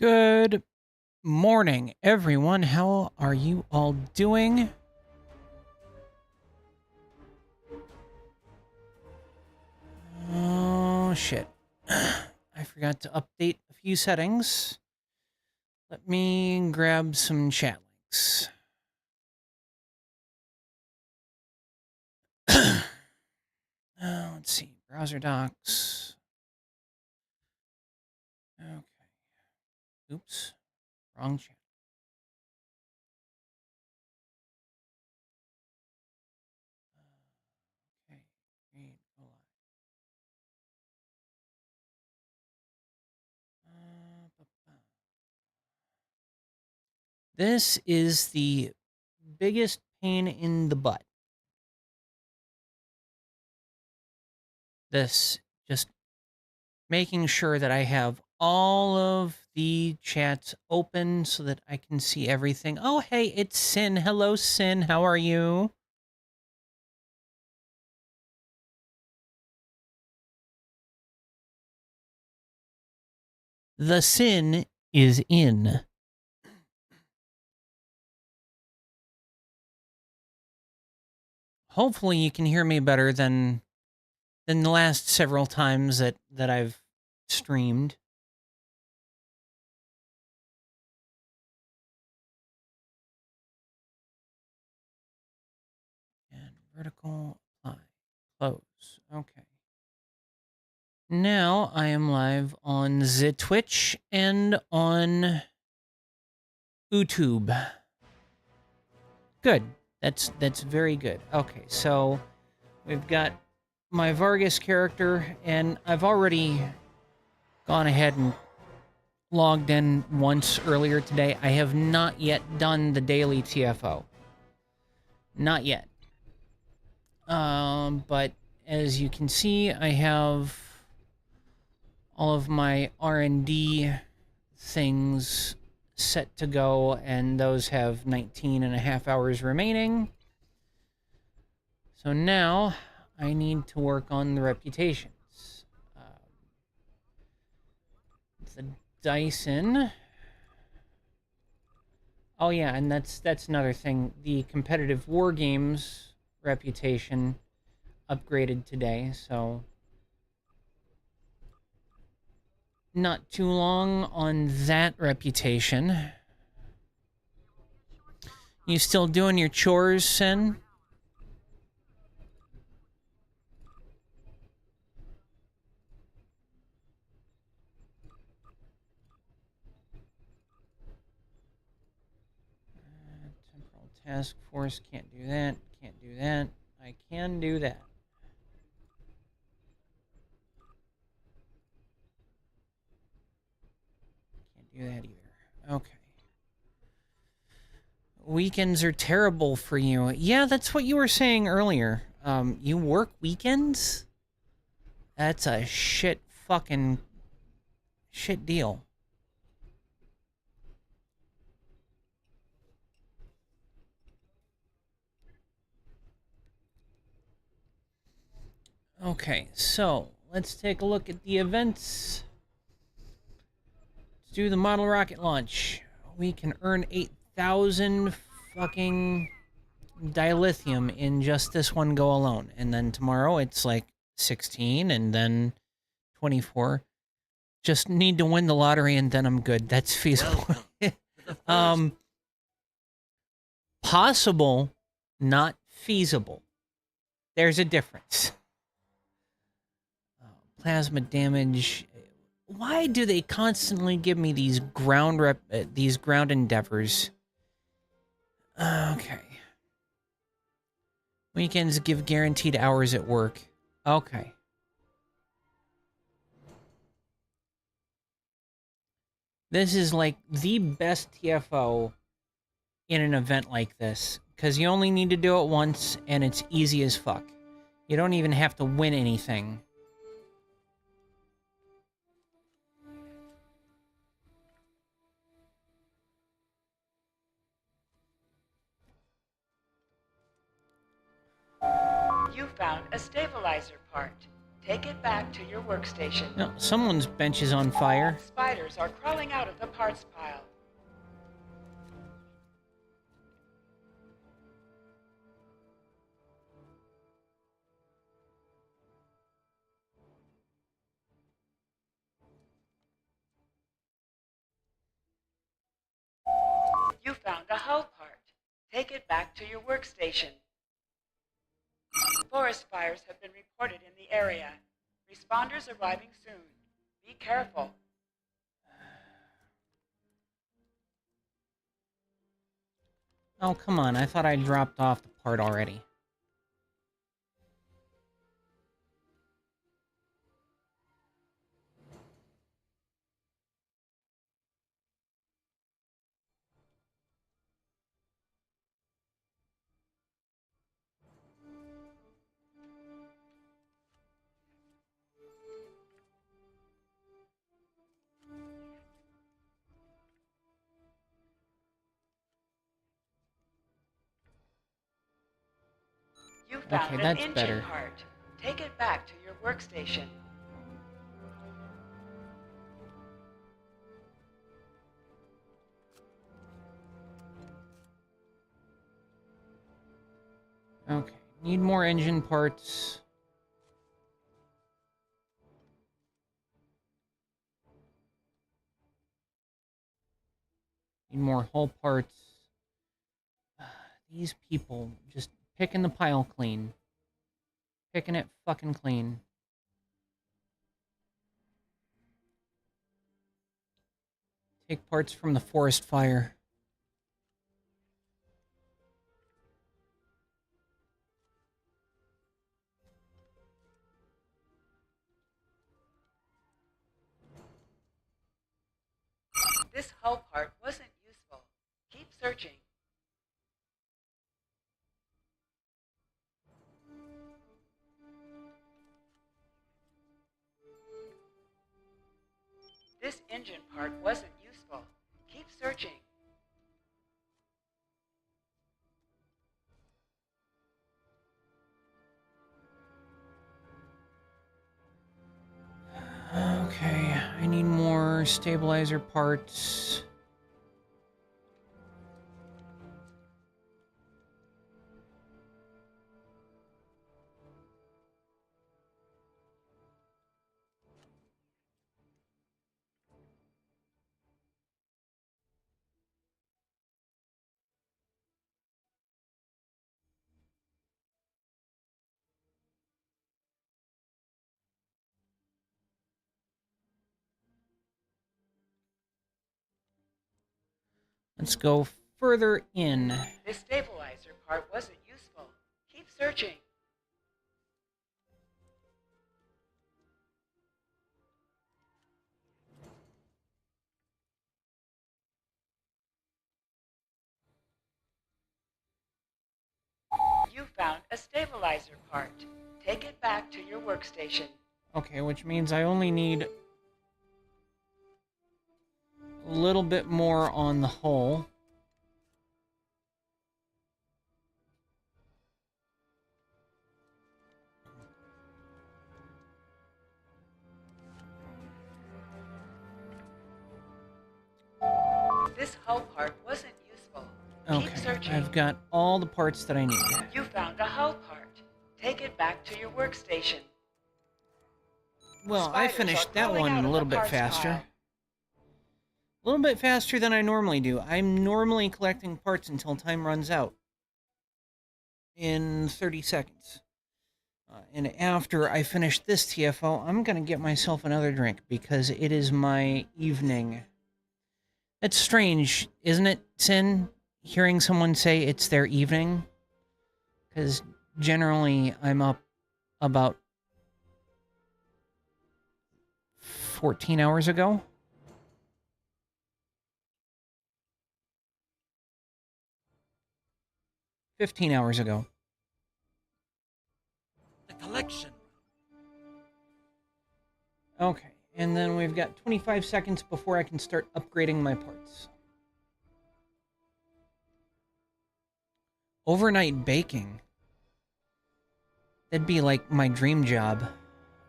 Good morning, everyone. How are you all doing? Oh, shit. I forgot to update a few settings. Let me grab some chat links. Let's see. Browser docs. Okay. Oops. Wrong chat. Okay. Read. Go live. This is the biggest pain in the butt. This just making sure that I have all of the chats open so that I can see everything. Oh, hey, it's Sin. Hello, Sin. How are you? The Sin is in. Hopefully you can hear me better than the last several times that I've streamed. And vertical apply. Close. Okay. Now I am live on the Twitch and on YouTube. Good. That's very good. Okay, so we've got my Vargas character, and I've already gone ahead and logged in once earlier today. I have not yet done the daily TFO. Not yet. But as you can see, I have all of my R&D things set to go, and those have 19 and a half hours remaining. So now I need to work on the reputations. The Dyson. Oh yeah, and that's another thing. The competitive war games reputation upgraded today, so not too long on that reputation. You still doing your chores, Sin? Temporal task force, can't do that, can't do that. I can do that. Can't do that either. Okay. Weekends are terrible for you. Yeah, that's what you were saying earlier. You work weekends? That's a shit deal. Okay, so let's take a look at the events. Let's do the model rocket launch. We can earn 8,000 fucking dilithium in just this one go alone. And then tomorrow it's like 16 and then 24. Just need to win the lottery and then I'm good. That's feasible. Possible, not feasible. There's a difference. Plasma damage. Why do they constantly give me these ground endeavors? Okay. Weekends give guaranteed hours at work. Okay. This is like the best TFO in an event like this, because you only need to do it once and it's easy as fuck. You don't even have to win anything. You found a stabilizer part. Take it back to your workstation. No, someone's bench is on fire. Spiders are crawling out of the parts pile. You found a hull part. Take it back to your workstation. Forest fires have been reported in the area. Responders arriving soon. Be careful. Oh, come on. I thought I dropped off the part already. You found Okay, an that's engine better. part. Take it back to your workstation. Okay, need more engine parts. Need more hull parts. These people just picking the pile clean. Picking it fucking clean. Take parts from the forest fire. This hull part wasn't useful. Keep searching. This engine part wasn't useful. Keep searching. Okay, I need more stabilizer parts. Let's go further in. This stabilizer part wasn't useful. Keep searching. You found a stabilizer part. Take it back to your workstation. Okay, which means I only need a little bit more on the hull. This hull part wasn't useful. Keep Okay, searching. I've got all the parts that I need. You found a hull part. Take it back to your workstation. Well, I Spiders finished are that crawling one out a of little the bit parts faster. pile. A little bit faster than I normally do. I'm normally collecting parts until time runs out in 30 seconds. And after I finish this TFO, I'm going to get myself another drink because it is my evening. It's strange, isn't it, Sin? Hearing someone say it's their evening? Because generally I'm up about 14 hours ago. $15 ago. The collection. Okay, and then we've got 25 seconds before I can start upgrading my parts. Overnight baking. That'd be like my dream job.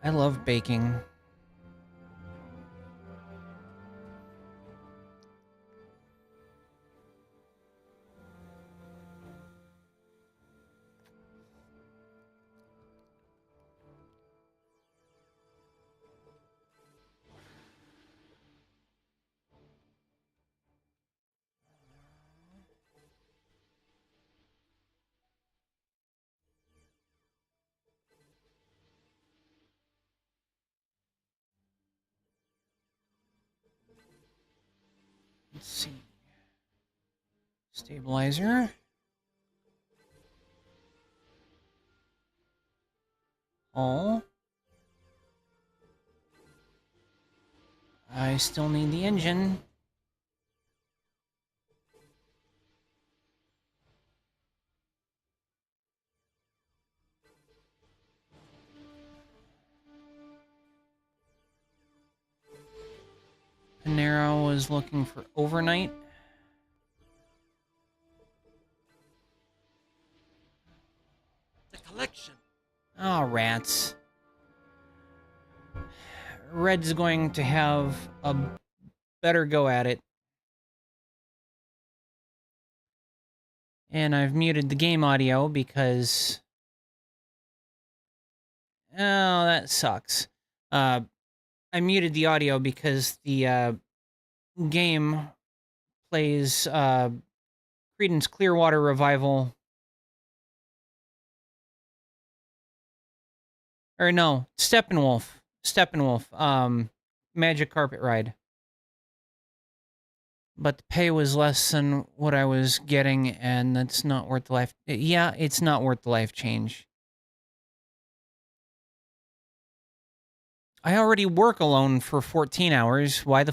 I love baking. Let's see. Stabilizer. Oh. I still need the engine. Panero was looking for overnight. The collection. Oh, rats. Red's going to have a better go at it. And I've muted the game audio because... Oh, that sucks. I muted the audio because the game plays Creedence Clearwater Revival. Or no, Steppenwolf. Magic Carpet Ride. But the pay was less than what I was getting, and that's not worth the life... Yeah, it's not worth the life change. I already work alone for 14 hours. Why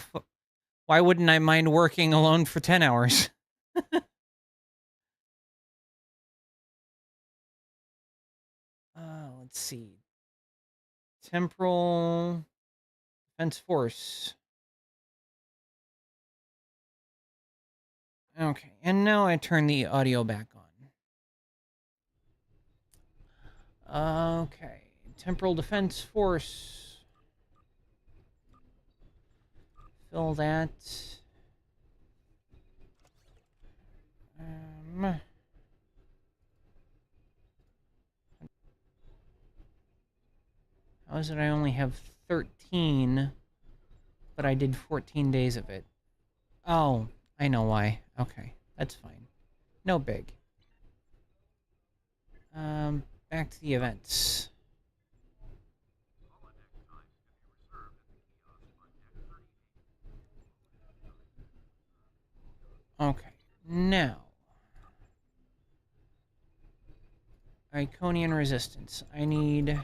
wouldn't I mind working alone for 10 hours? Let's see. Temporal Defense Force. Okay, and now I turn the audio back on. Okay, Temporal Defense Force. Fill that. How is it I only have 13, but I did 14 days of it? Oh, I know why. Okay, that's fine. No big. Back to the events. Okay, now. Iconian Resistance. I need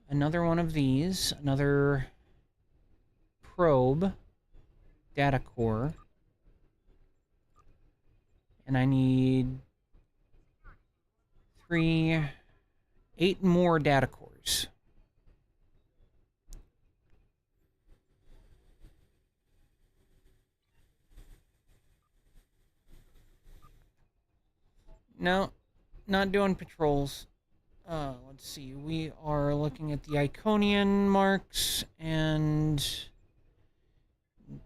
another one of these, another probe, data core, and I need 8 more data cores. No, not doing patrols. Let's see. We are looking at the Iconian marks and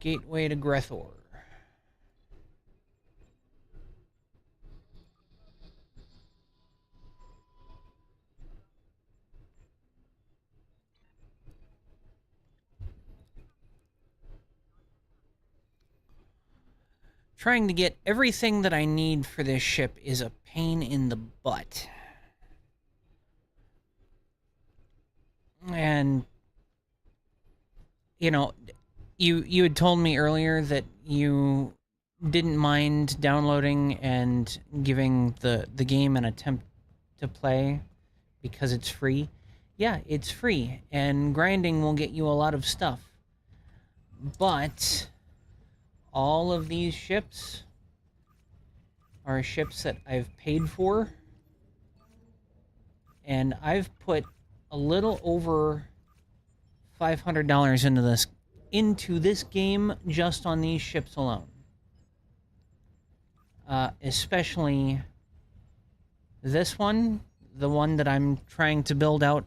Gateway to Grethor. Trying to get everything that I need for this ship is a pain in the butt. And, you know, you had told me earlier that you didn't mind downloading and giving the game an attempt to play because it's free. Yeah, it's free, and grinding will get you a lot of stuff. But all of these ships are ships that I've paid for, and I've put a little over $500 into this game just on these ships alone. Especially this one, the one that I'm trying to build out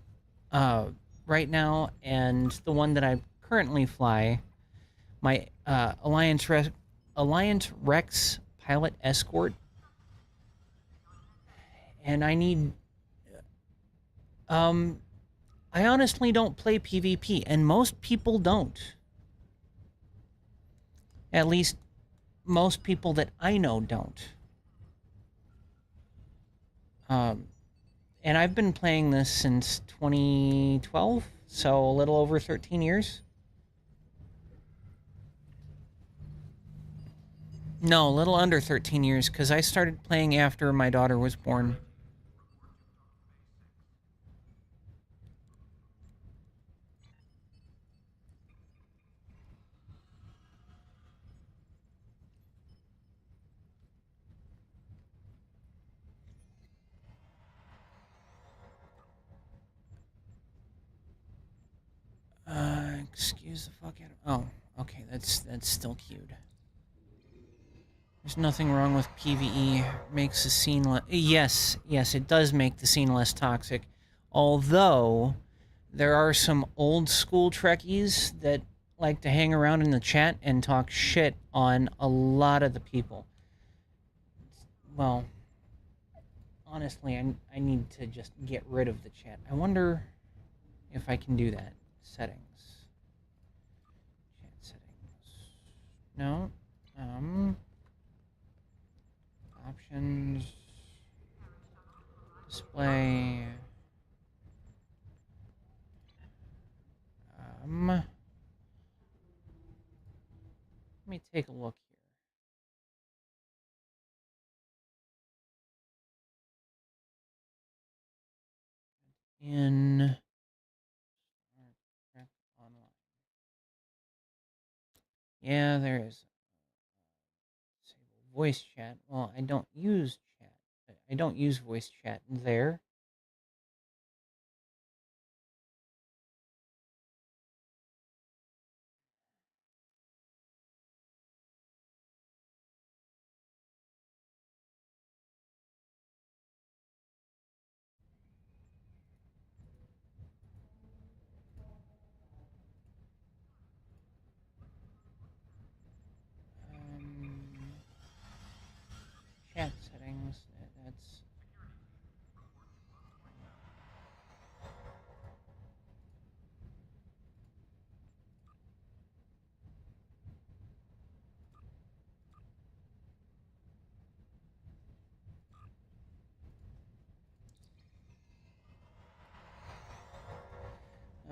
right now, and the one that I currently fly, my Alliance Rex pilot escort, and I need. I honestly don't play PvP, and most people don't. At least, most people that I know don't. And I've been playing this since 2012, so a little over 13 years. No, a little under 13 years, because I started playing after my daughter was born. Excuse the fuck out of... Oh, okay, that's still cute. There's nothing wrong with PvE. Makes the scene less... Yes, it does make the scene less toxic. Although, there are some old school Trekkies that like to hang around in the chat and talk shit on a lot of the people. Well, honestly, I need to just get rid of the chat. I wonder if I can do that. Settings. Chat settings. No. Options. Display. Let me take a look here. In online. Yeah, there is voice chat. Well, I don't use chat. I don't use voice chat there. Chat settings. That's...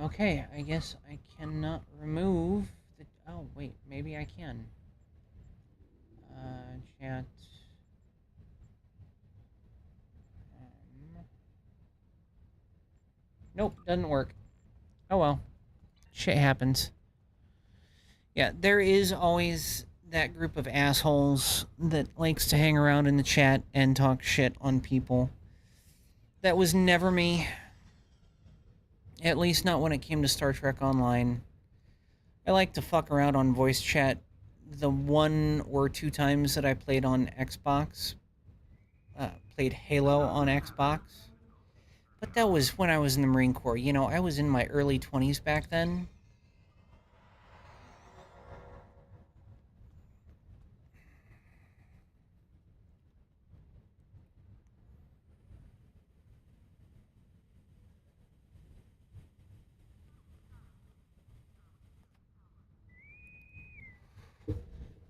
Okay, I guess I cannot remove the... Oh, wait, maybe I can. Chat... Nope, doesn't work. Oh well. Shit happens. Yeah, there is always that group of assholes that likes to hang around in the chat and talk shit on people. That was never me. At least not when it came to Star Trek Online. I like to fuck around on voice chat the 1 or 2 times that I played on Xbox. Played Halo on Xbox. But that was when I was in the Marine Corps. You know, I was in my early 20s back then.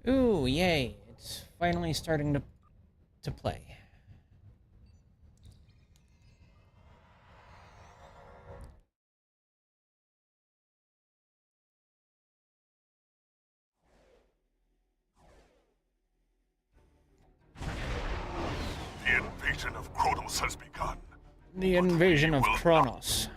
Ooh, yay. It's finally starting to play. The invasion of Kronos has begun. The invasion of Kronos.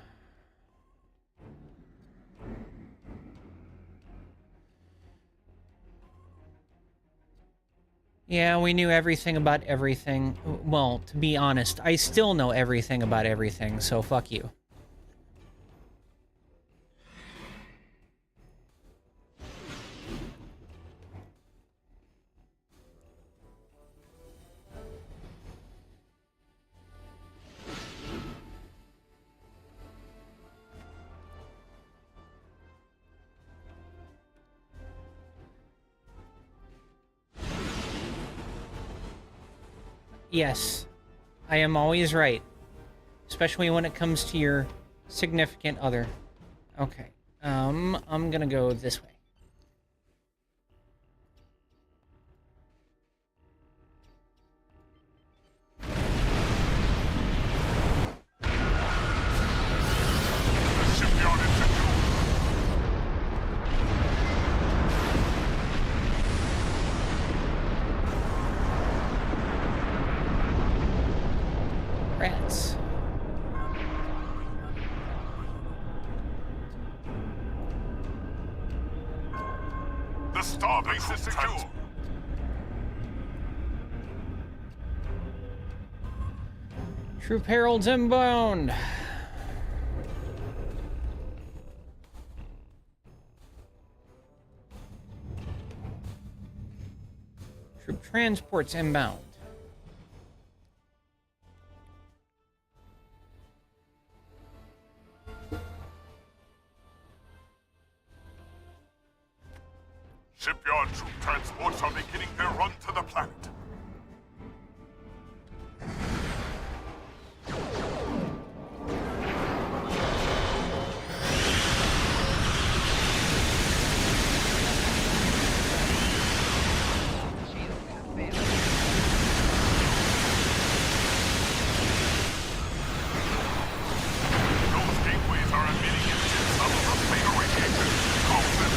Yeah, we knew everything about everything. Well, to be honest, I still know everything about everything, so fuck you. Yes, I am always right. Especially when it comes to your significant other. Okay. I'm gonna go this way. The shipyard is secure. Rats. The Starbase is secure. Troop heralds inbound. Troop transports inbound. Shipyard troop transports are beginning their run to the planet. Those gateways are emitting intense levels of beta radiation. Close them.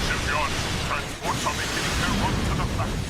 Shipyard troop transports are beginning their run to the planet.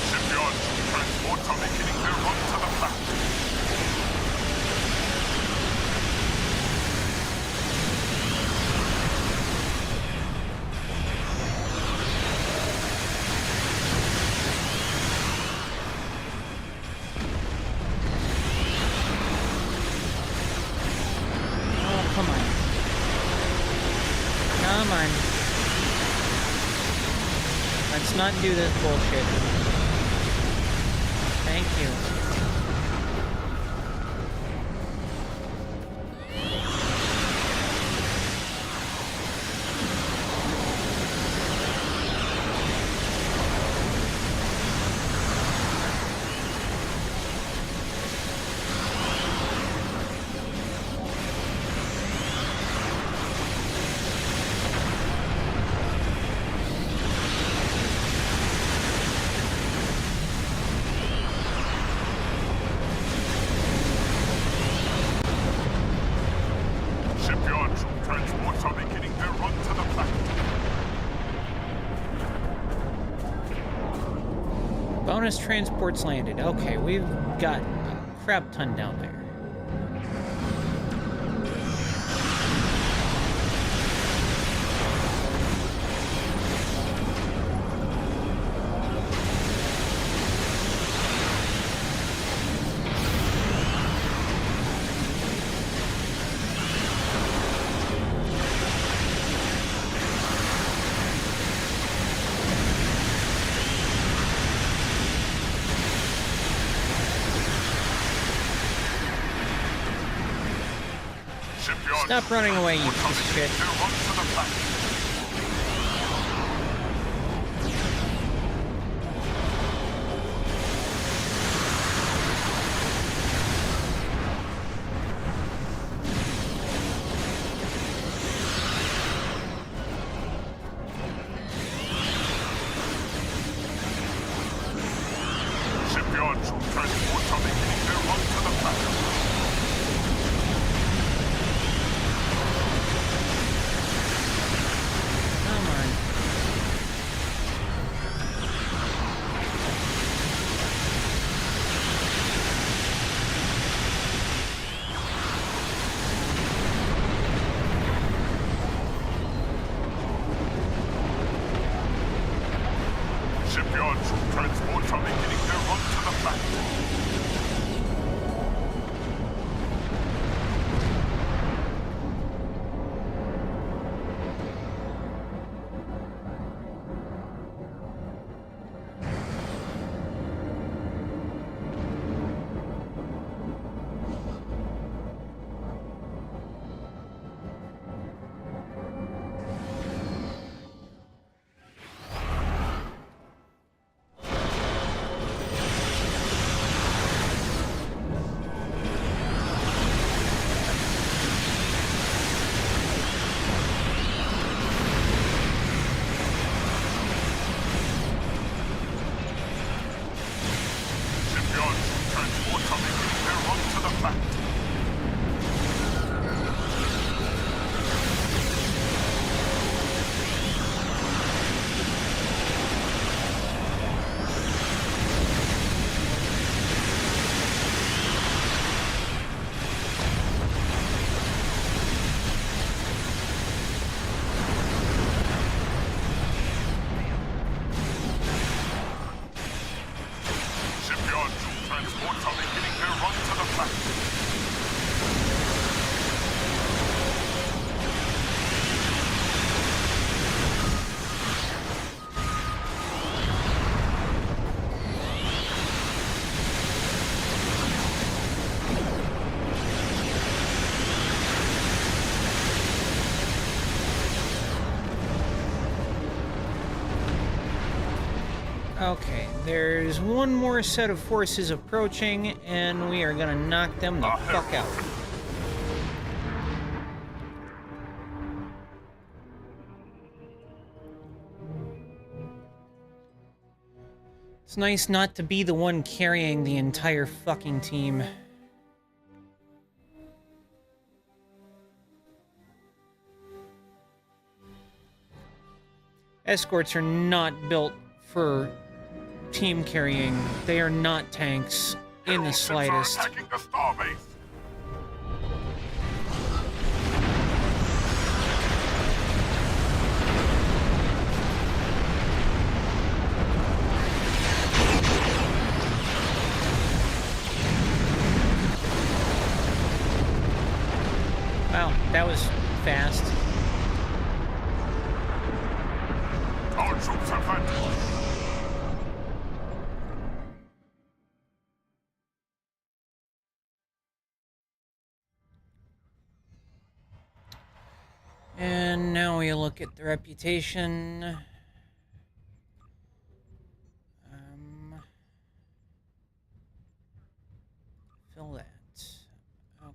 Shipyard troop transports are beginning their run to the planet. Oh, come on. Come on. Let's not do this bullshit. Thank you. Shipyard troop transports are beginning their run to the planet. Bonus transports landed. Okay, we've got a crap ton down there. Shipyard Stop running away, you transports piece of are beginning shit. their run to the planet. Shipyard troop transports are beginning their run to the planet. Come on. Shipyard troop transports are beginning their run to the planet. Shipyard troop transports are beginning their run to the planet. Shipyard troop transports are beginning their run to the planet. Okay, there's one more set of forces approaching, and we are gonna knock them the fuck out. It's nice not to be the one carrying the entire fucking team. Escorts are not built for team carrying. They are not tanks in the Ships are slightest. attacking the Starbase. Wow, that was fast. Our troops have advanced. And now we look at the reputation. Fill that. Okay.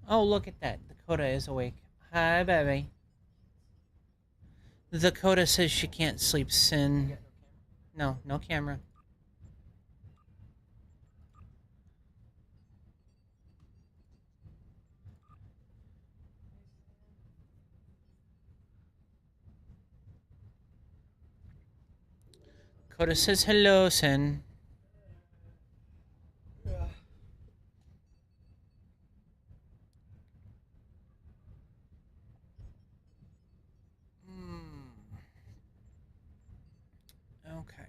Oh, look at that. Dakota is awake. Hi, baby. Dakota says she can't sleep, Sin. No, no camera. Dakota says hello, Sin. Okay.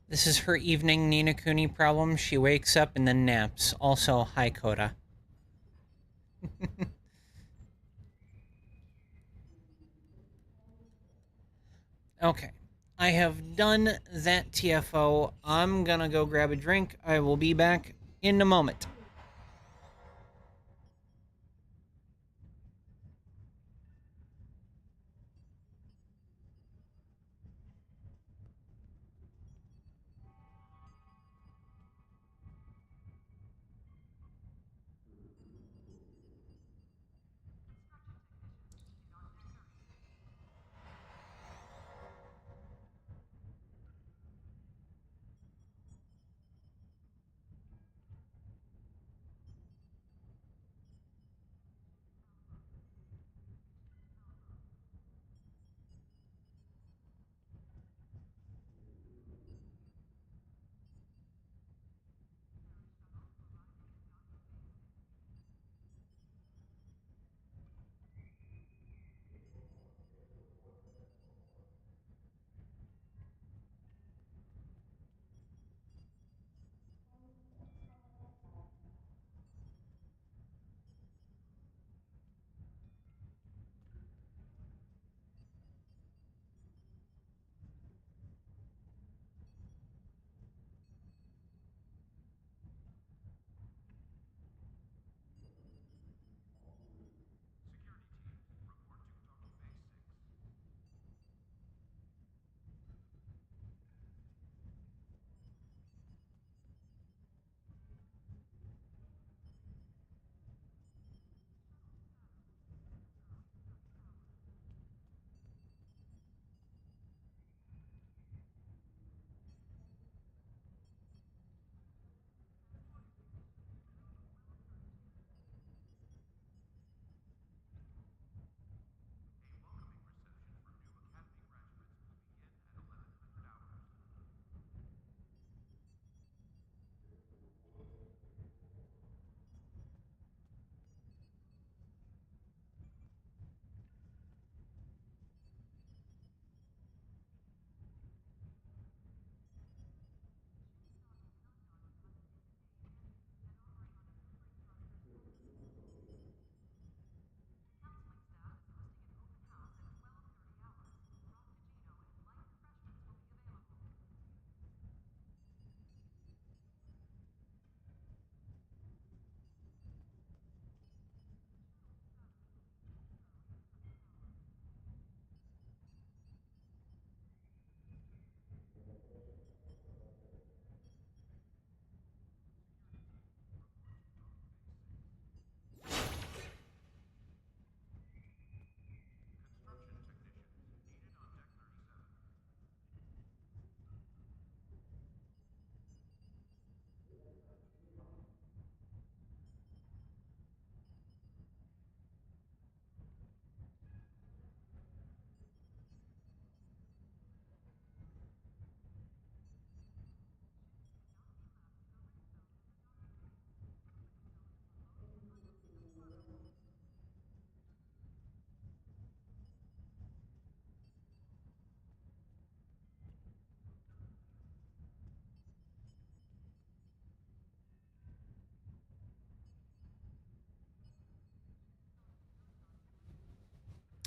This is her evening Nina Cooney problem. She wakes up and then naps. Also, hi, Coda. Okay. I have done that TFO. I'm gonna go grab a drink. I will be back in a moment.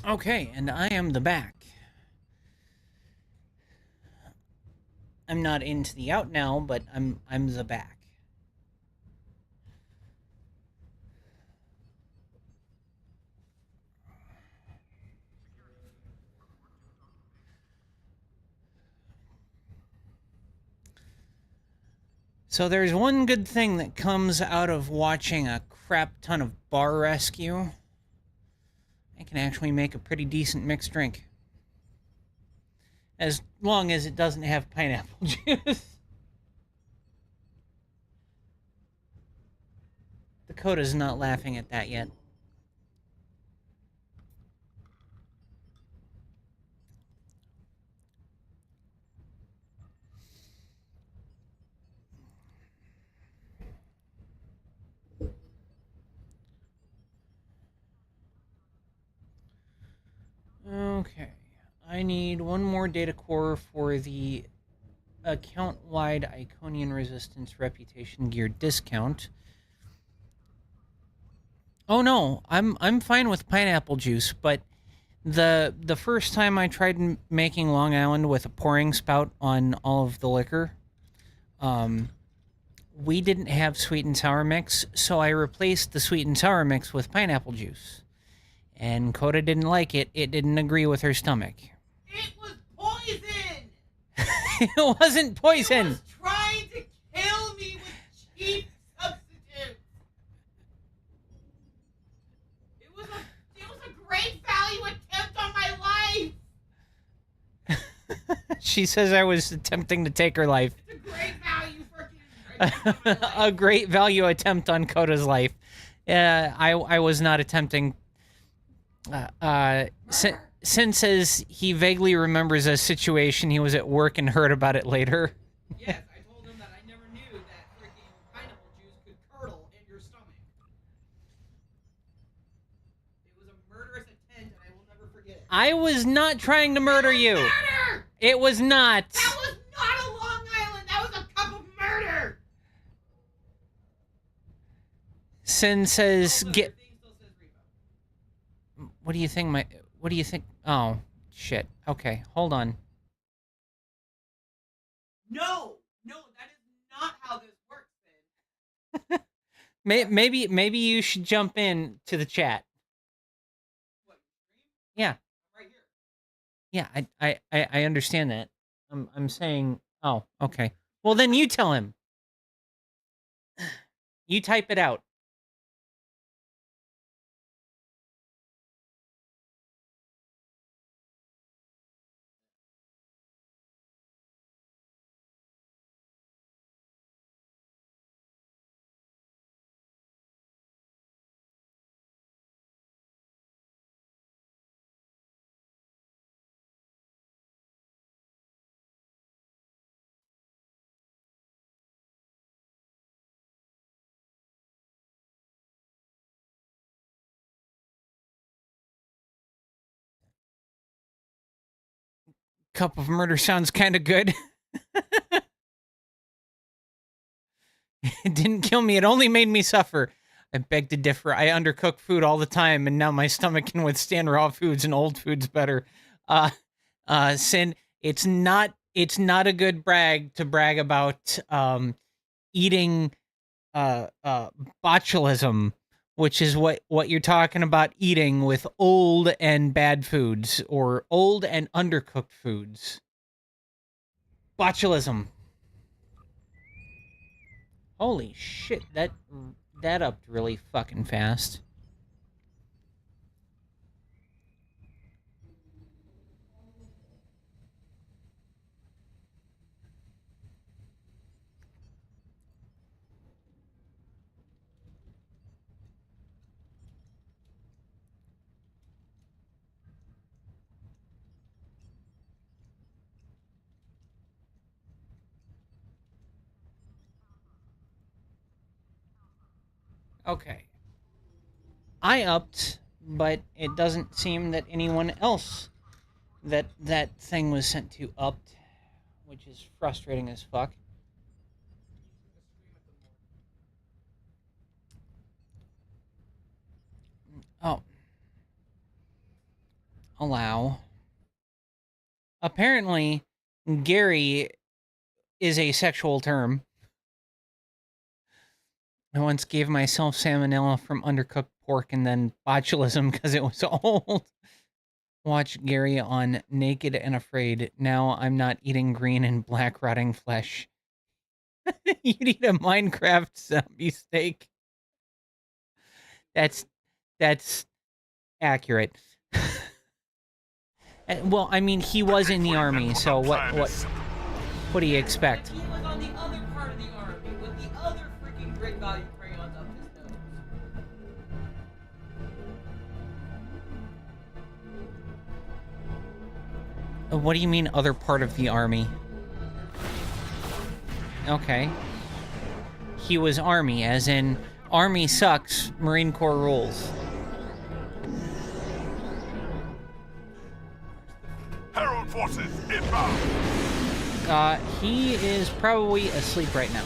Okay, and I am the back. I'm not into the out now, but I'm the back. So there's one good thing that comes out of watching a crap ton of bar rescue. I can actually make a pretty decent mixed drink. As long as it doesn't have pineapple juice. Dakota's not laughing at that yet. Okay. I need one more data core for the account-wide Iconian Resistance Reputation Gear discount. Oh no, I'm fine with pineapple juice, but the first time I tried making Long Island with a pouring spout on all of the liquor, we didn't have sweet and sour mix, so I replaced the sweet and sour mix with pineapple juice. And Coda didn't like it. It didn't agree with her stomach. It was poison! It wasn't poison. It was trying to kill me with cheap substitutes. It was a great value attempt on my life. She says I was attempting to take her life. It's a great value freaking attempt on my life. A great value attempt on Coda's life. I was not attempting. Since as he vaguely remembers a situation, he was at work and heard about it later. Yes, I told him that I never knew that freaking pineapple juice could curdle in your stomach. It was a murderous attempt, and I will never forget it. I was not trying to murder you. Murder! It was not. That was not a Long Island. That was a cup of murder. Sin says Although get. your thing still says Revo. What do you think? What do you think? Oh shit. Okay, hold on. No, that is not how this works, Finn. Maybe you should jump in to the chat. What, stream? Yeah. I'm right here. Yeah, I understand that. I'm saying. Oh, okay. Well, then you tell him. You type it out. Cup of murder sounds kind of good. It didn't kill me. It only made me suffer. I beg to differ. I undercook food all the time, and now my stomach can withstand raw foods and old foods better. Sin, it's not a good brag to brag about eating botulism, which is what you're talking about eating with old and bad foods or old and undercooked foods. Botulism. Holy shit, that upped really fucking fast. Okay. I upped, but it doesn't seem that anyone else that thing was sent to upped, which is frustrating as fuck. Oh. allow. Apparently, Gary is a sexual term. I once gave myself salmonella from undercooked pork and then botulism because it was old. Watch Gary on Naked and Afraid. Now I'm not eating green and black rotting flesh. You'd eat a Minecraft zombie steak. That's accurate. Well, I mean, he was in the army, so what do you expect? He was on the other part of the army with the other freaking great value crayons up his nose. What do you mean, other part of the army? Okay. He was army, as in, army sucks, Marine Corps rules. Herald forces inbound. He is probably asleep right now.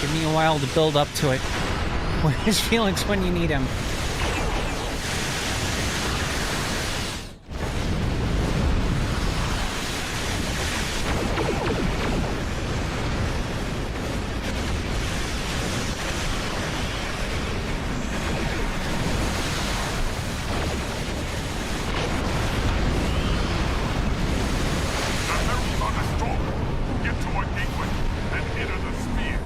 Give me a while to build up to it. Where's Felix when you need him? The heralds are the storm. Get to a gateway and enter the sphere.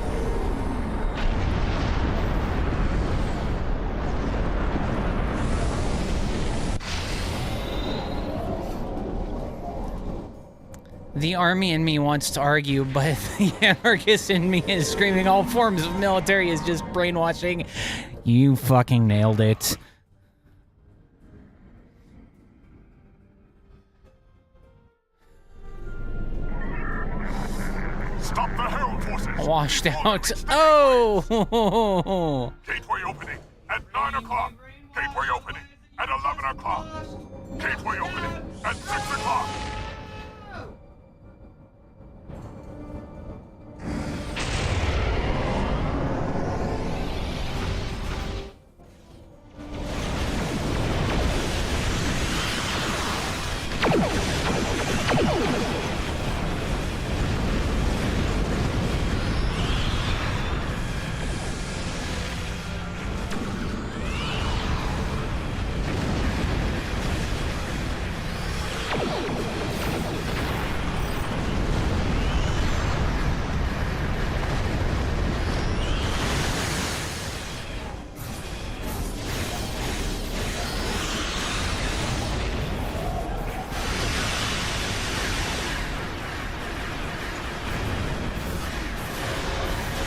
The army in me wants to argue, but the anarchist in me is screaming all forms of military is just brainwashing. You fucking nailed it. Stop the herald forces. Washed out. Oh! Gateway opening at 9 o'clock. Gateway opening at 11 o'clock. Gateway opening at 6 o'clock.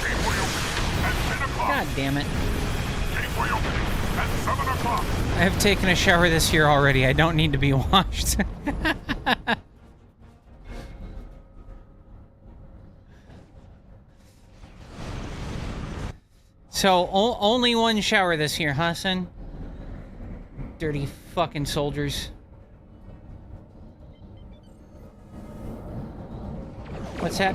Gateway opening at 10 o'clock. God damn it. Gateway opening at 7 o'clock. I have taken a shower this year already. I don't need to be washed. So, only one shower this year, huh, son? Dirty fucking soldiers. What's that?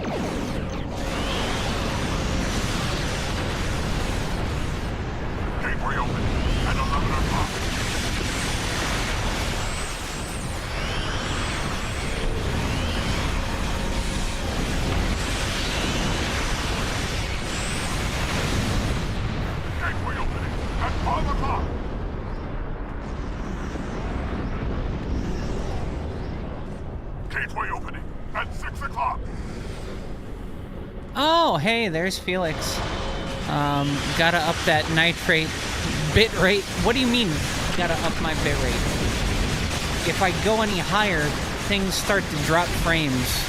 Gateway opening at 11 o'clock. Gateway opening at 5 o'clock. Gateway opening at 6 o'clock. Oh, hey, there's Felix. Gotta up that nitrate bit rate. What do you mean, gotta up my bit rate? If I go any higher, things start to drop frames.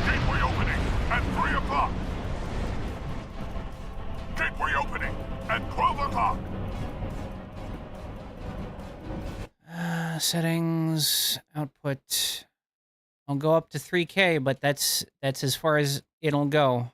Gateway opening at 3 o'clock. Settings, output. I'll go up to 3K, but that's as far as it'll go.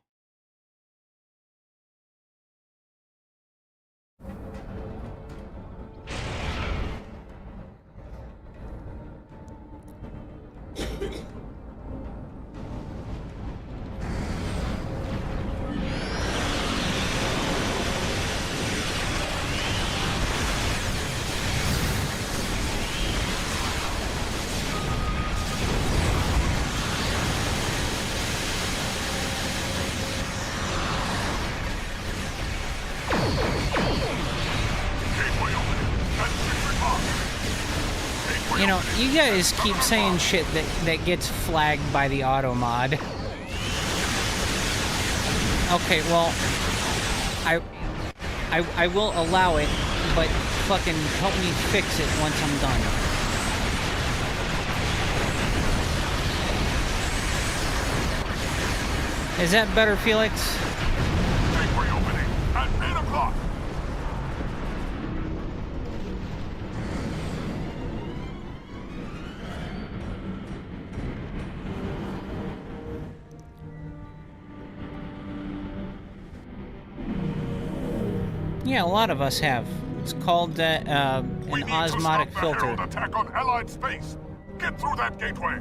Gateway opening at 6 o'clock. Gateway You know, opening you guys at keep 11 saying o'clock. shit that gets flagged by the auto mod. Okay, well, I will allow it, but fucking help me fix it once I'm done. Is that better, Felix? Gateway opening at 8 o'clock. Yeah, a lot of us have. It's called We an need to osmotic stop the filter. Herald attack on Allied space. Get through that gateway.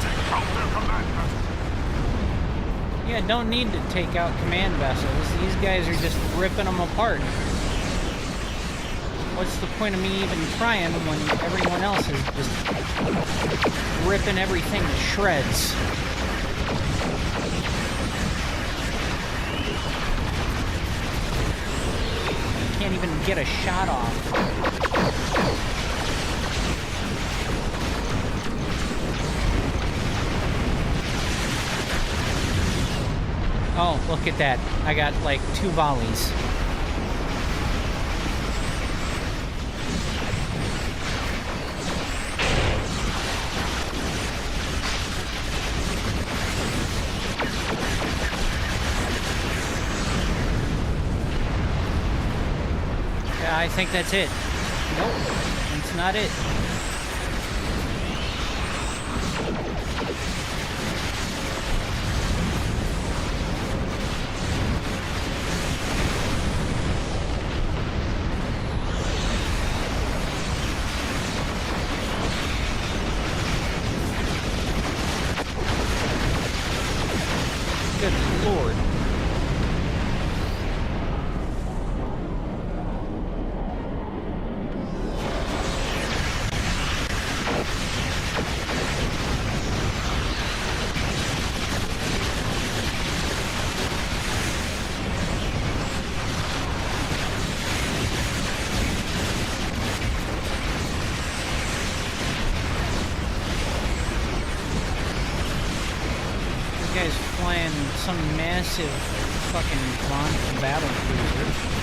Take out their command vessel. Yeah, don't need to take out command vessels. These guys are just ripping them apart. What's the point of me even trying when everyone else is just ripping everything to shreds? Can't even get a shot off. Oh, look at that. I got like 2 volleys. Yeah, I think that's it. Nope, that's not it. Good lord. This guy's flying some massive fucking battle cruiser.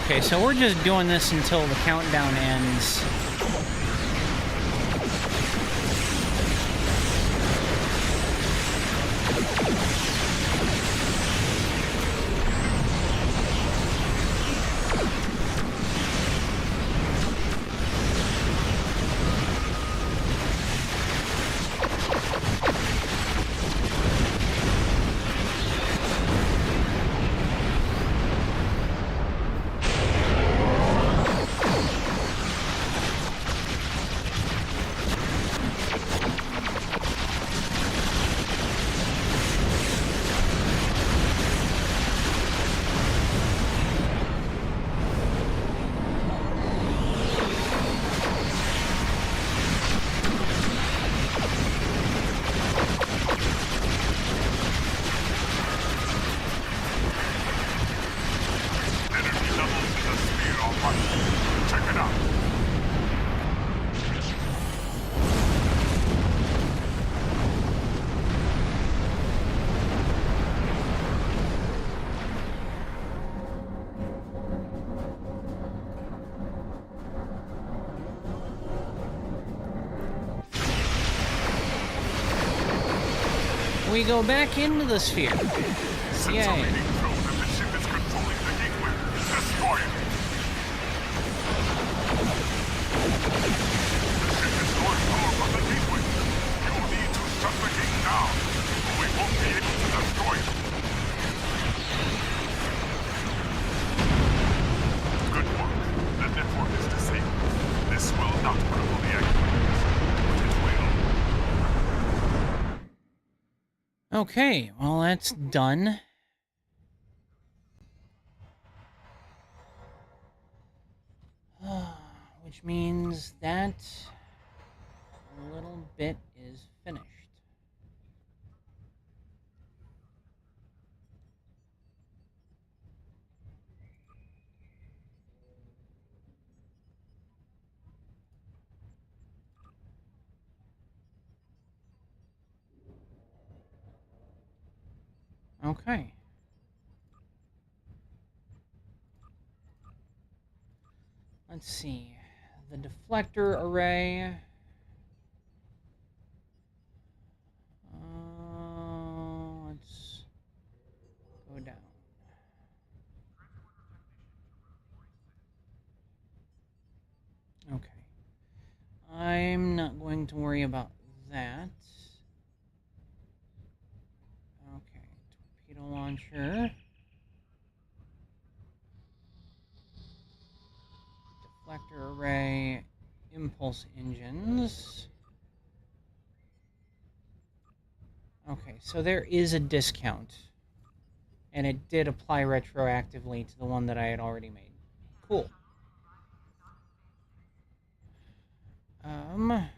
Okay, so we're just doing this until the countdown ends. Check it out. We go back into the sphere. Send Yay. a reading through that the ship is controlling the gateway. Destroy it. The ship is drawing power from the gateway. You need to shut the gate down, or we won't be able to destroy it. Good work. The network is disabled. This will not cripple the actuators, but it will. Okay, well, that's done. Which means that a little bit is finished. Okay. Let's see. The deflector array. Let's go down. Okay. I'm not going to worry about that. Okay. Torpedo launcher. Deflector array. Impulse engines. Okay, so there is a discount. And it did apply retroactively to the one that I had already made. Cool. I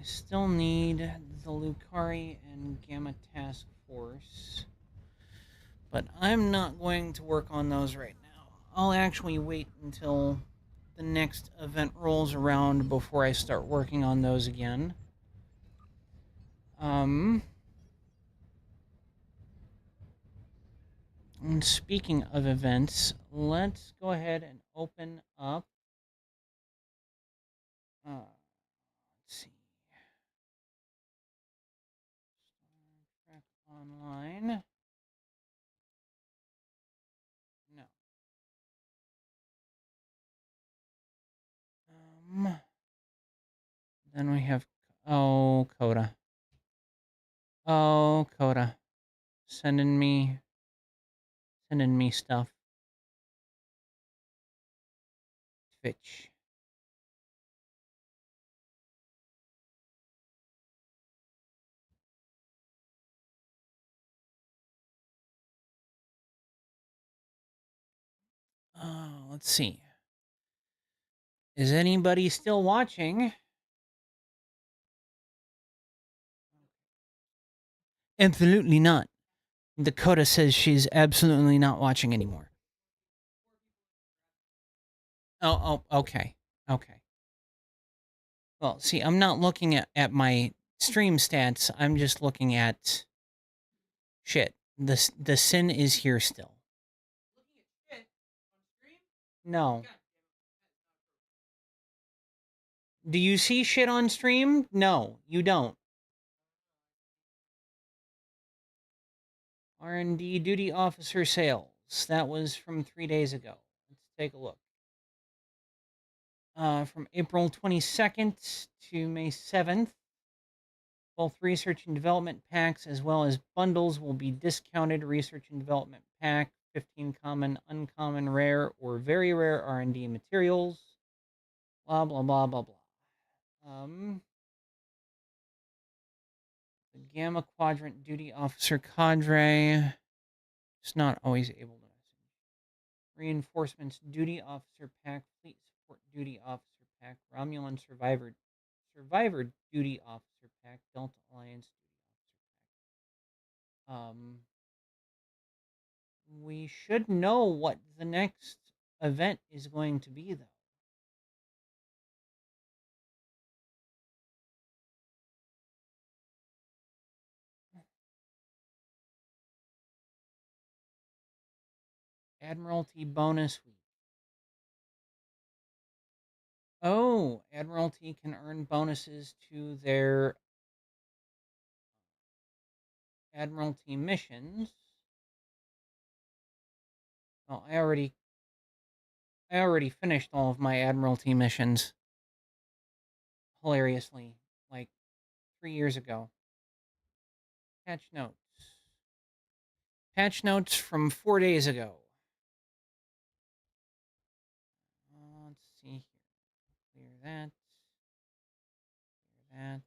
still need the Lucari and Gamma Task Force. But I'm not going to work on those right now. I'll actually wait until the next event rolls around before I start working on those again. And speaking of events, let's go ahead and open up. Let's see. Star Trek Online. No. Then we have, oh, Coda. Oh, Coda. Sending me stuff. Twitch. Let's see. Is anybody still watching? Absolutely not. Dakota says she's absolutely not watching anymore. Oh, okay. Okay. Well, see, I'm not looking at my stream stats. I'm just looking at shit. The sin is here still. No. Do you see shit on stream? No, you don't. R&D duty officer sales. That was from 3 days ago. Let's take a look. From April 22nd to May 7th. Both research and development packs as well as bundles will be discounted. Research and development pack, 15 common, uncommon, rare, or very rare R&D materials. Blah, blah, blah, blah, blah. The Gamma Quadrant Duty Officer Cadre is not always able to message. Reinforcements Duty Officer Pack, Fleet Support Duty Officer Pack, Romulan Survivor Duty Officer Pack, Delta Alliance Duty Officer Pack. We should know what the next event is going to be, though. Admiralty bonus week. Oh, Admiralty can earn bonuses to their Admiralty missions. Well, I already finished all of my Admiralty missions. Hilariously, like 3 years ago. Patch notes. Patch notes from 4 days ago. Let's see here. Clear that. Clear that.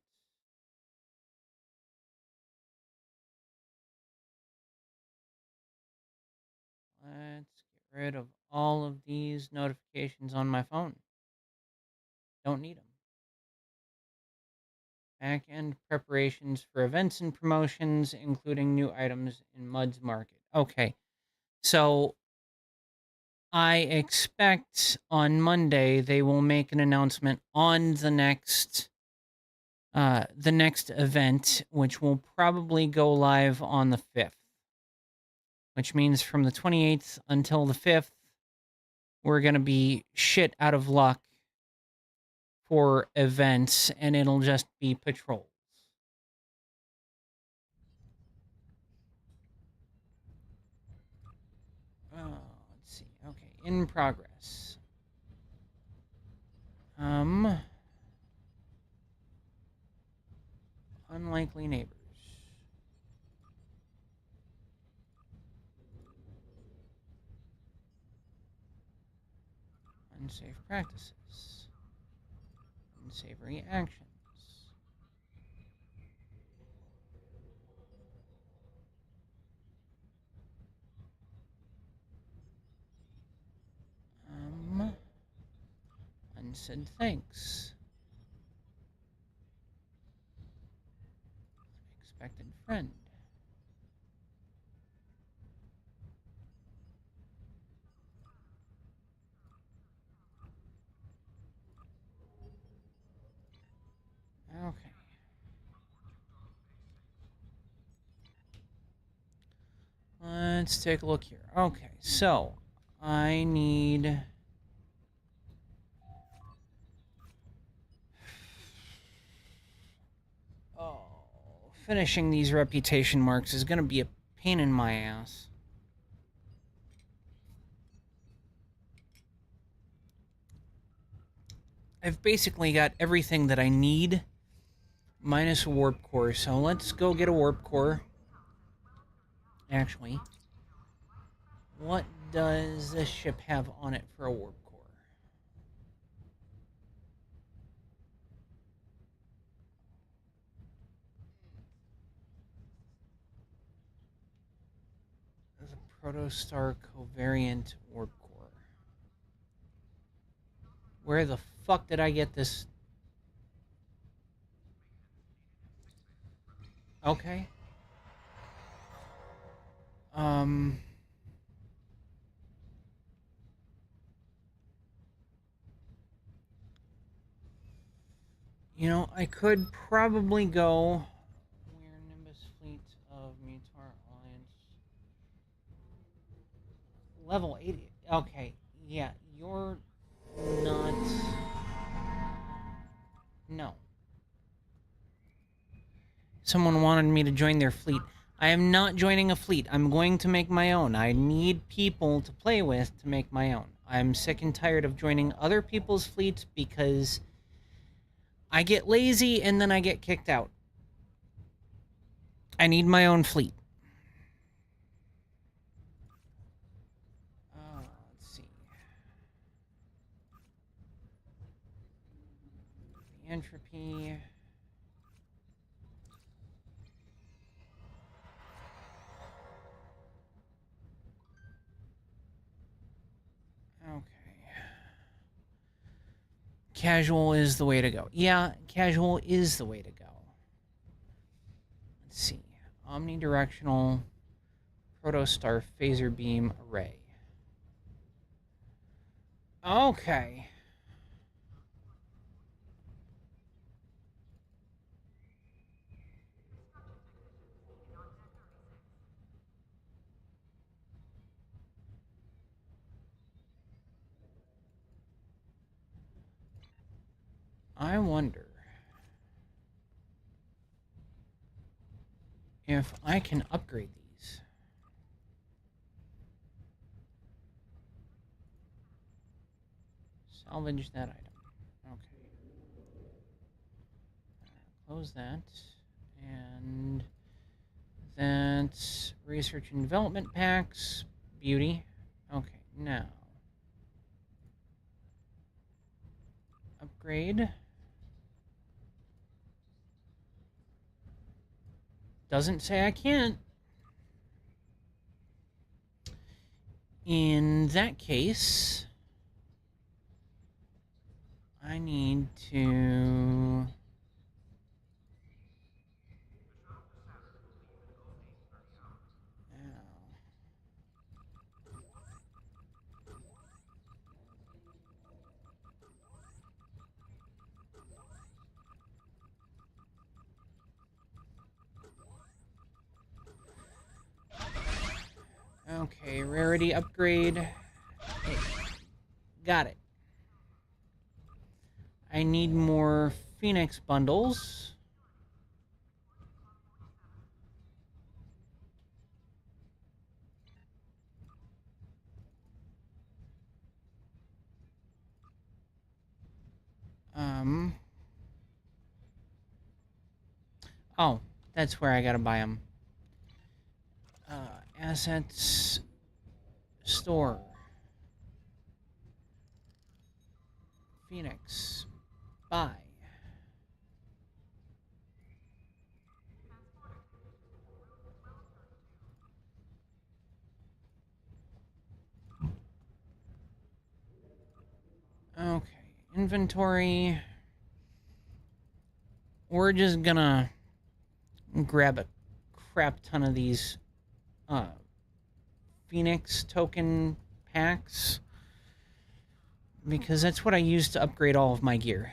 Let's get rid of all of these notifications on my phone. Don't need them. Back-end preparations for events and promotions, including new items in Mud's Market. Okay, so I expect on Monday they will make an announcement on the next event, which will probably go live on the 5th. Which means from the 28th until the 5th, we're going to be shit out of luck for events, and it'll just be patrols. Let's see. Okay, in progress. Unlikely neighbors. Unsafe practices. Unsavory actions. Unsaid thanks. Unexpected friend. Okay. Let's take a look here. Okay, so I need... Oh, finishing these reputation marks is going to be a pain in my ass. I've basically got everything that I need, minus a warp core, so let's go get a warp core. Actually, what does this ship have on it for a warp core? There's a Protostar covariant warp core. Where the fuck did I get this? Okay. You know, I could probably go... Where Nimbus Fleet of Mutar Alliance... Level 80. Okay, yeah, you're not... No. Someone wanted me to join their fleet. I am not joining a fleet. I'm going to make my own. I need people to play with to make my own. I'm sick and tired of joining other people's fleets because I get lazy and then I get kicked out. I need my own fleet. Let's see. The entropy... Okay. Casual is the way to go. Yeah, casual is the way to go. Let's see. Omnidirectional protostar phaser beam array. Okay. I wonder if I can upgrade these. Salvage that item. Okay. Close that. And that's research and development packs. Beauty. Okay, now. Upgrade. Doesn't say I can't. In that case, I need to... Okay, rarity upgrade. Hey, got it. I need more Phoenix bundles. Oh, that's where I gotta buy them. Assets, store, Phoenix, buy. Okay, inventory. We're just gonna grab a crap ton of these Phoenix token packs because that's what I use to upgrade all of my gear.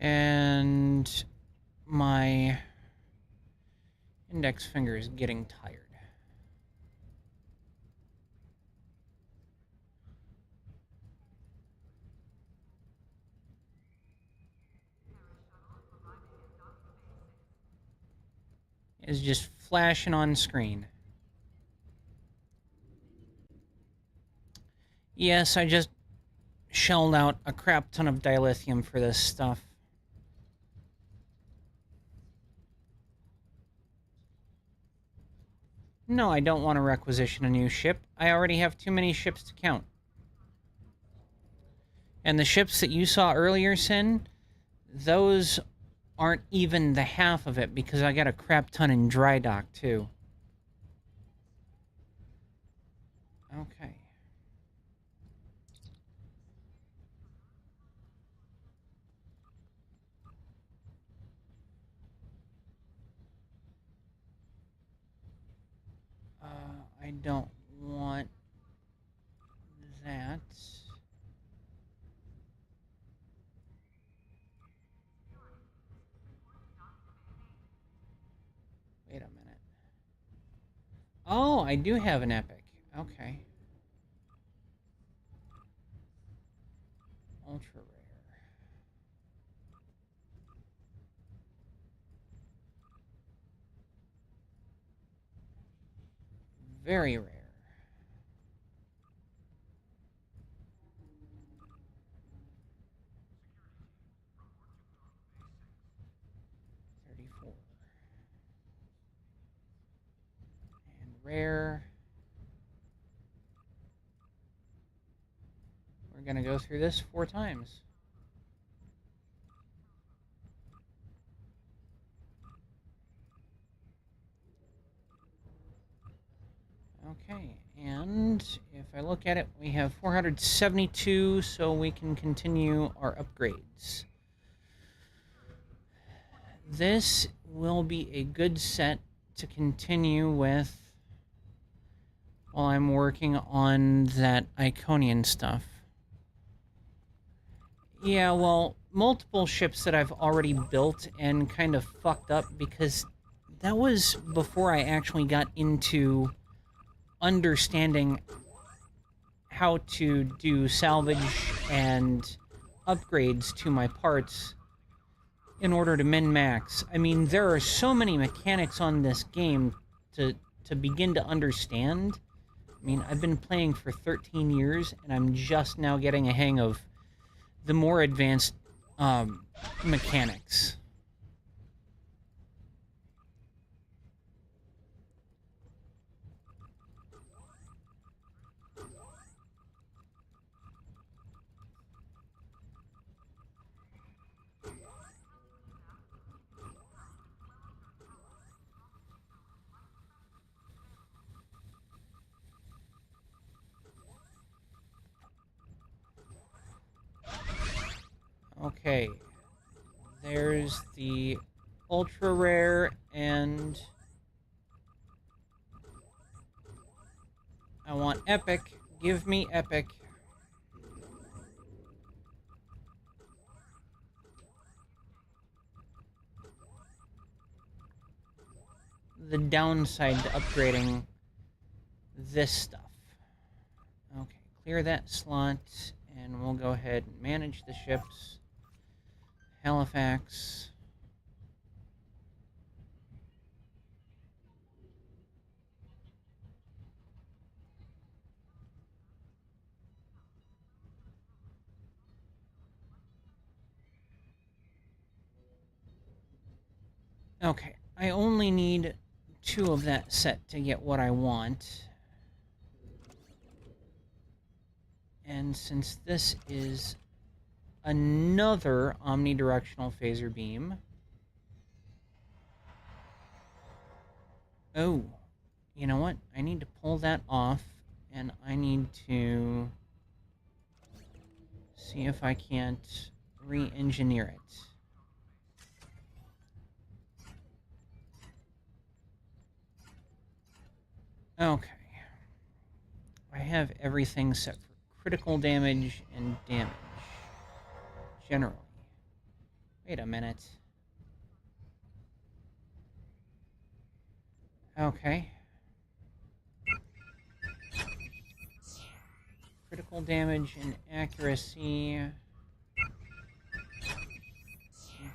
And my index finger is getting tired. It's just flashing on screen. Yes, I just shelled out a crap ton of dilithium for this stuff. No, I don't want to requisition a new ship. I already have too many ships to count. And the ships that you saw earlier, Sin, those aren't even the half of it because I got a crap ton in dry dock, too. Okay. I don't want that. Wait a minute. Oh, I do have an epic. Okay. Ultra rare. Very rare. And rare. We're gonna go through this 4 times. Okay, and if I look at it, we have 472, so we can continue our upgrades. This will be a good set to continue with while I'm working on that Iconian stuff. Yeah, well, multiple ships that I've already built and kind of fucked up because that was before I actually got into understanding how to do salvage and upgrades to my parts in order to min-max. I mean, there are so many mechanics on this game to begin to understand. I mean, I've been playing for 13 years, and I'm just now getting a hang of the more advanced mechanics. Okay, there's the ultra rare, and I want epic. Give me epic. The downside to upgrading this stuff. Okay, clear that slot, and we'll go ahead and manage the ships. Halifax. Okay, I only need 2 of that set to get what I want. And since this is another omnidirectional phaser beam... Oh, you know what? I need to pull that off, and I need to see if I can't re-engineer it. Okay. I have everything set for critical damage and damage. Generally. Wait a minute. Okay. Critical damage and accuracy.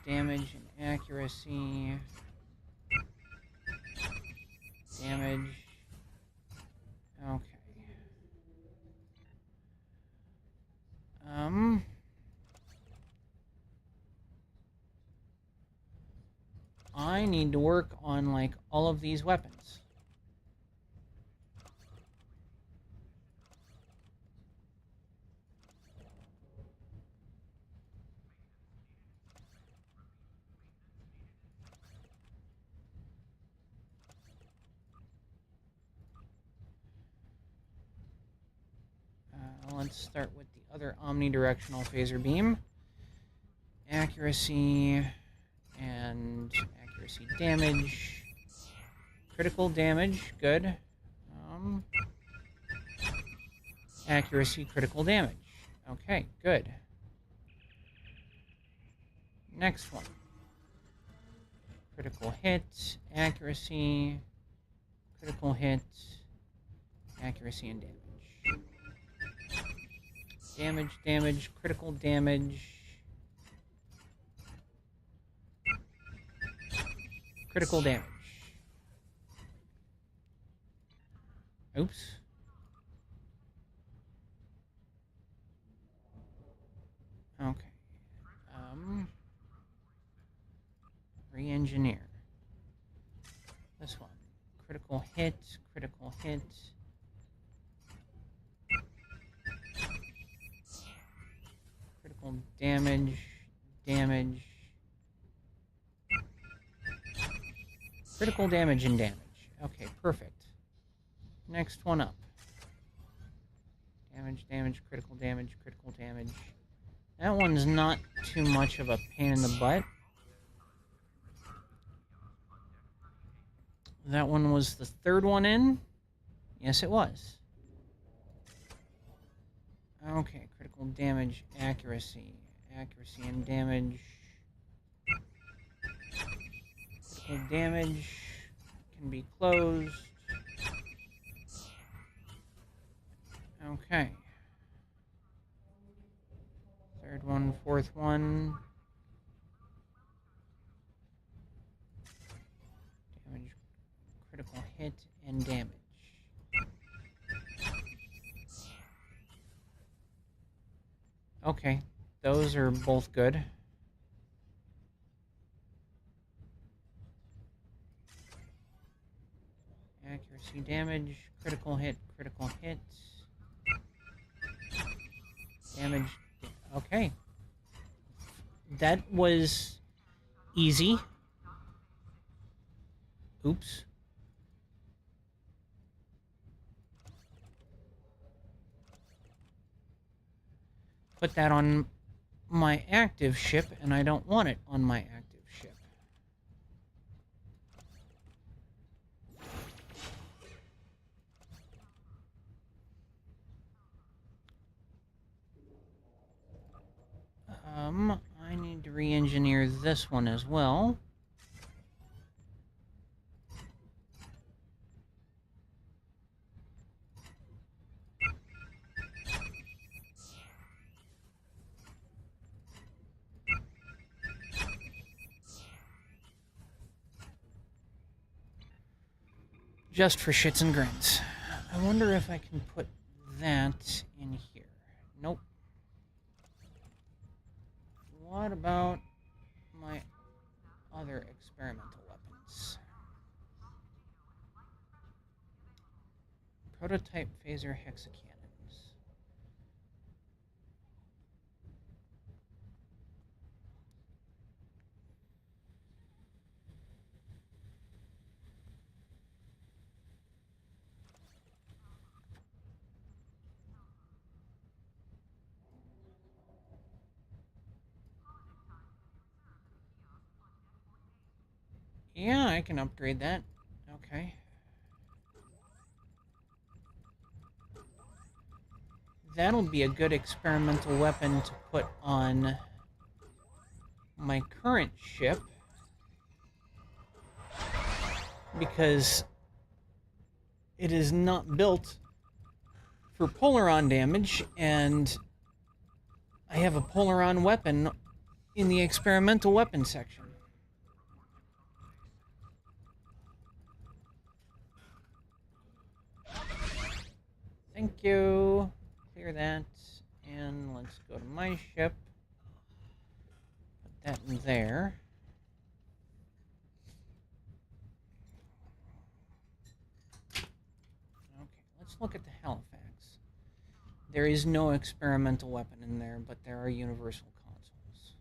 Damage and accuracy. Damage. Okay. I need to work on, like, all of these weapons. Let's start with the other omnidirectional phaser beam. Accuracy and accuracy damage. Critical damage, good. Accuracy, critical damage. Okay, good. Next one. Critical hit, accuracy, critical hit, accuracy and damage. Damage, damage, critical damage. Critical damage. Oops. Okay. Re-engineer. This one. Critical hit, critical hit. Critical damage, damage. Critical damage and damage. Okay, perfect. Next one up. Damage, damage, critical damage, critical damage. That one's not too much of a pain in the butt. That one was the third one in? Yes, it was. Okay, critical damage, accuracy. Accuracy and damage. Critical damage can be closed. Okay. Third one, fourth one. Damage, critical hit, and damage. Okay, those are both good. Accuracy damage, critical hit, damage. Okay. That was easy. Oops. Put that on my active ship, and I don't want it on my active ship. I need to re-engineer this one as well. Just for shits and grins. I wonder if I can put that in here. Nope. What about my other experimental weapons? Prototype phaser hexacannons. Yeah, I can upgrade that. Okay. That'll be a good experimental weapon to put on my current ship. Because it is not built for Polaron damage, and I have a Polaron weapon in the experimental weapon section. Thank you. Clear that. And let's go to my ship. Put that in there. Okay, let's look at the Halifax. There is no experimental weapon in there, but there are universal consoles.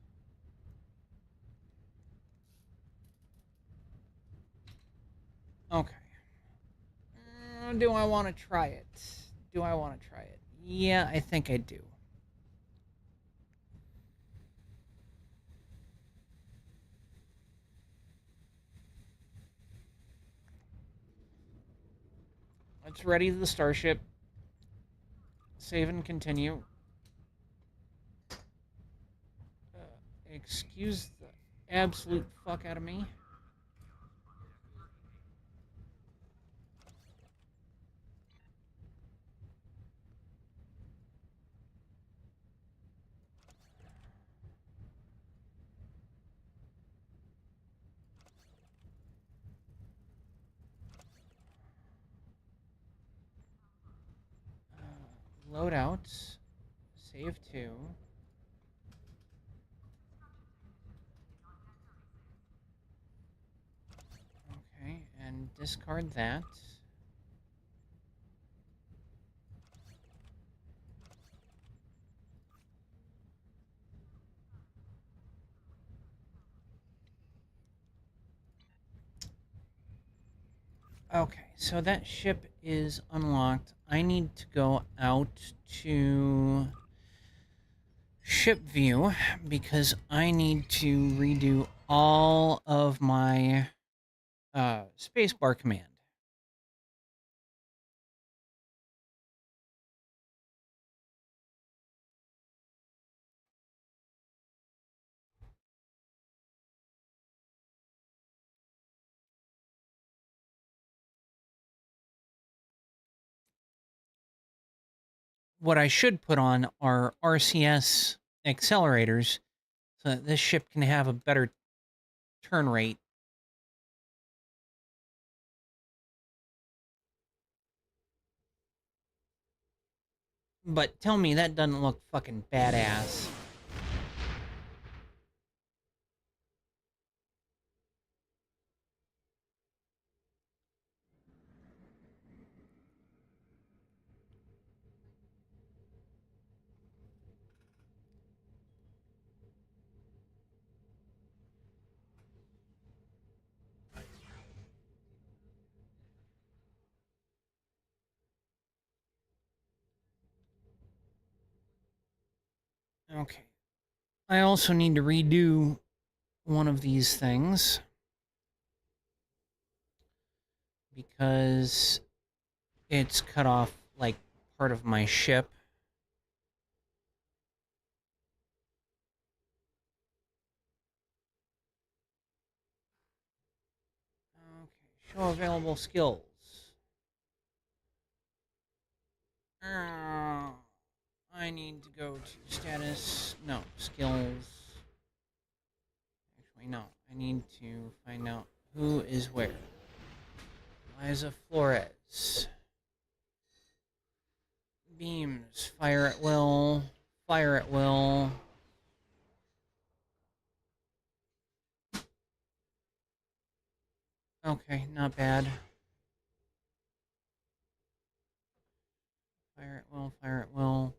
Okay. Do I want to try it? Do I want to try it? Yeah, I think I do. Let's ready the starship. Save and continue. Excuse the absolute fuck out of me. Loadouts. Save to. Okay, and discard that. Okay, so that ship is unlocked. I need to go out to ship view because I need to redo all of my spacebar command. What I should put on are RCS accelerators so that this ship can have a better turn rate. But tell me that doesn't look fucking badass. Okay. I also need to redo one of these things because it's cut off like part of my ship. Okay, show available skills. I need to go to status. No, skills. Actually, no. I need to find out who is where. Liza Flores. Beams. Fire at will. Fire at will. Okay, not bad. Fire at will. Fire at will.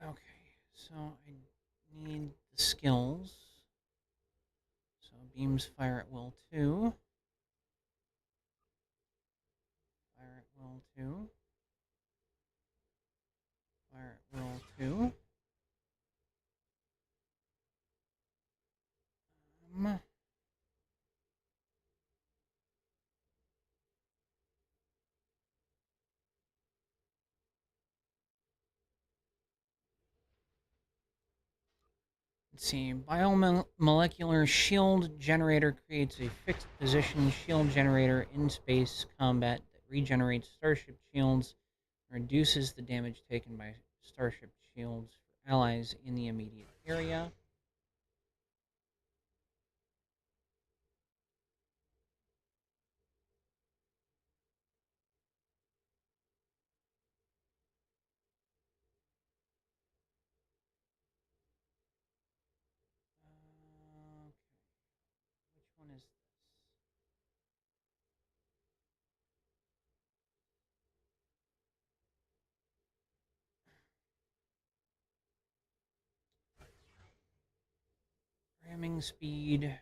Okay, so I need the skills. So beams fire at will 2. Fire at will 2. Fire at will 2. Um, let's see. Biomolecular shield generator creates a fixed position shield generator in space combat that regenerates starship shields and reduces the damage taken by starship shields for allies in the immediate area. Okay, which one is this? Ramming speed,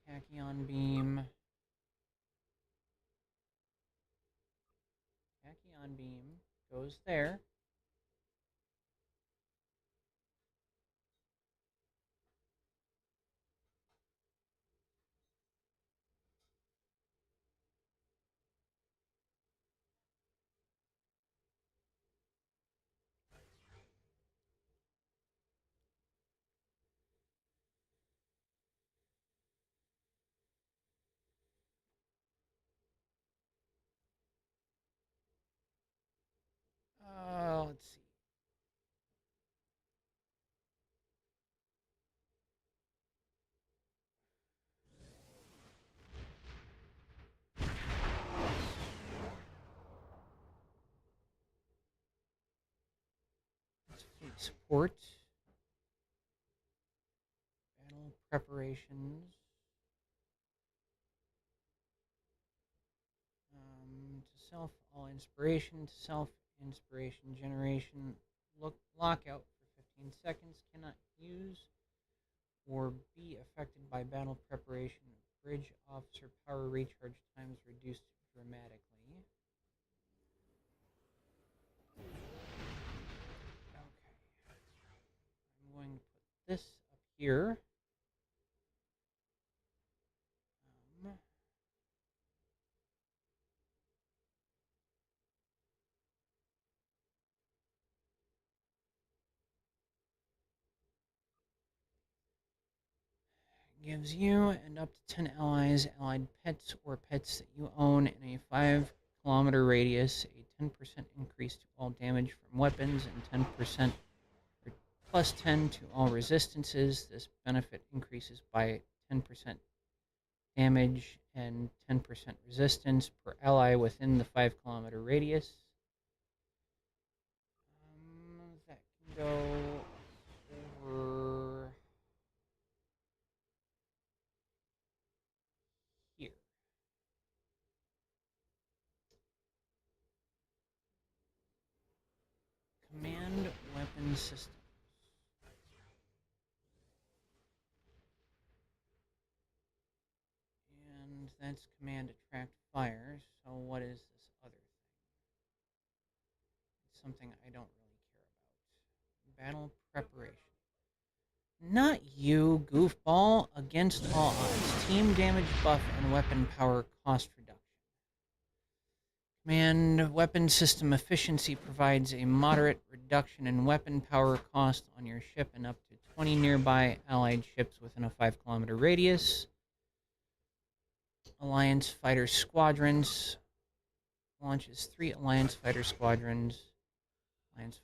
tachyon beam, tachyon beam goes there. Let's see. Support, battle preparations, to self all inspiration, to self inspiration generation. Lockout for 15 seconds. Cannot use or be affected by battle preparation. Bridge officer power recharge times reduced dramatically. Okay. I'm going to put this up here. Um, Gives you and up to 10 allies, allied pets, or pets that you own in a 5-kilometer radius, a 10% increase to all damage from weapons, and 10% or plus 10 to all resistances. This benefit increases by 10% damage and 10% resistance per ally within the 5-kilometer radius. That can go over here. Command weapon systems. And that's command attract fire. So what is this other thing? It's something I don't really care about. Battle preparation. Not you, goofball. Against all odds. Team damage buff and weapon power cost reduction. Command weapon system efficiency provides a moderate reduction in weapon power cost on your ship and up to 20 nearby allied ships within a 5-kilometer radius. Alliance fighter squadrons. Launches 3 Alliance fighter squadrons. Alliance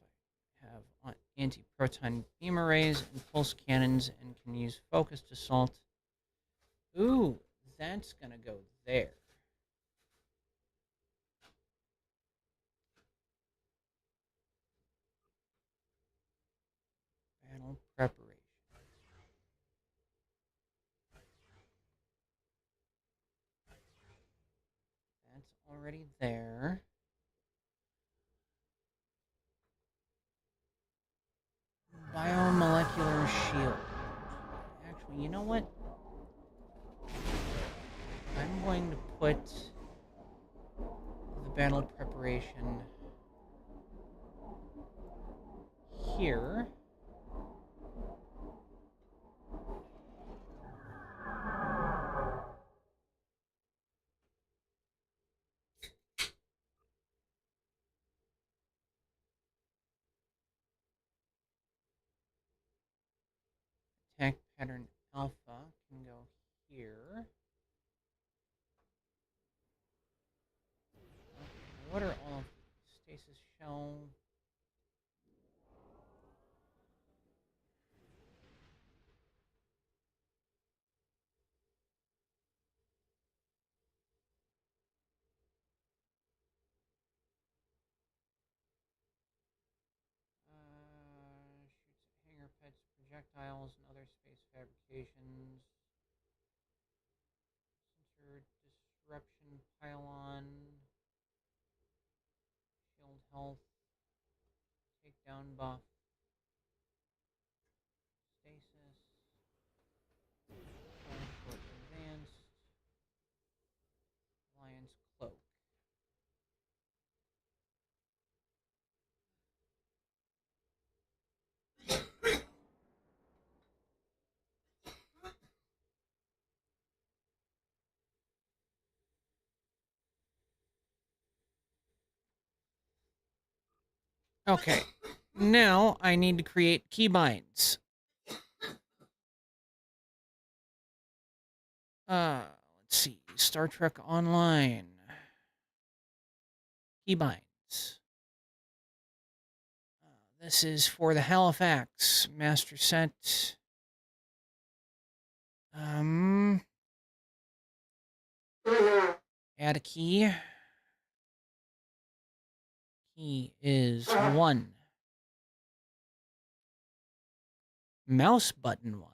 have anti-proton beam arrays and pulse cannons and can use focused assault. Ooh, that's gonna go there. Battle preparation. That's already there. Biomolecular shield. Actually, you know what? I'm going to put the battle preparation here. Attack pattern alpha can go here. Okay, what are all of these? Stasis shell. Shoots at hangar pets, projectiles, and other space fabrications. Sensor disruption pylon. Shield health. Takedown buff. Stasis. Short advanced. Alliance cloak. Okay, now I need to create keybinds. Let's see. Star Trek Online. Keybinds. This is for the Halifax master set. Add a key. Key is 1. Mouse button 1.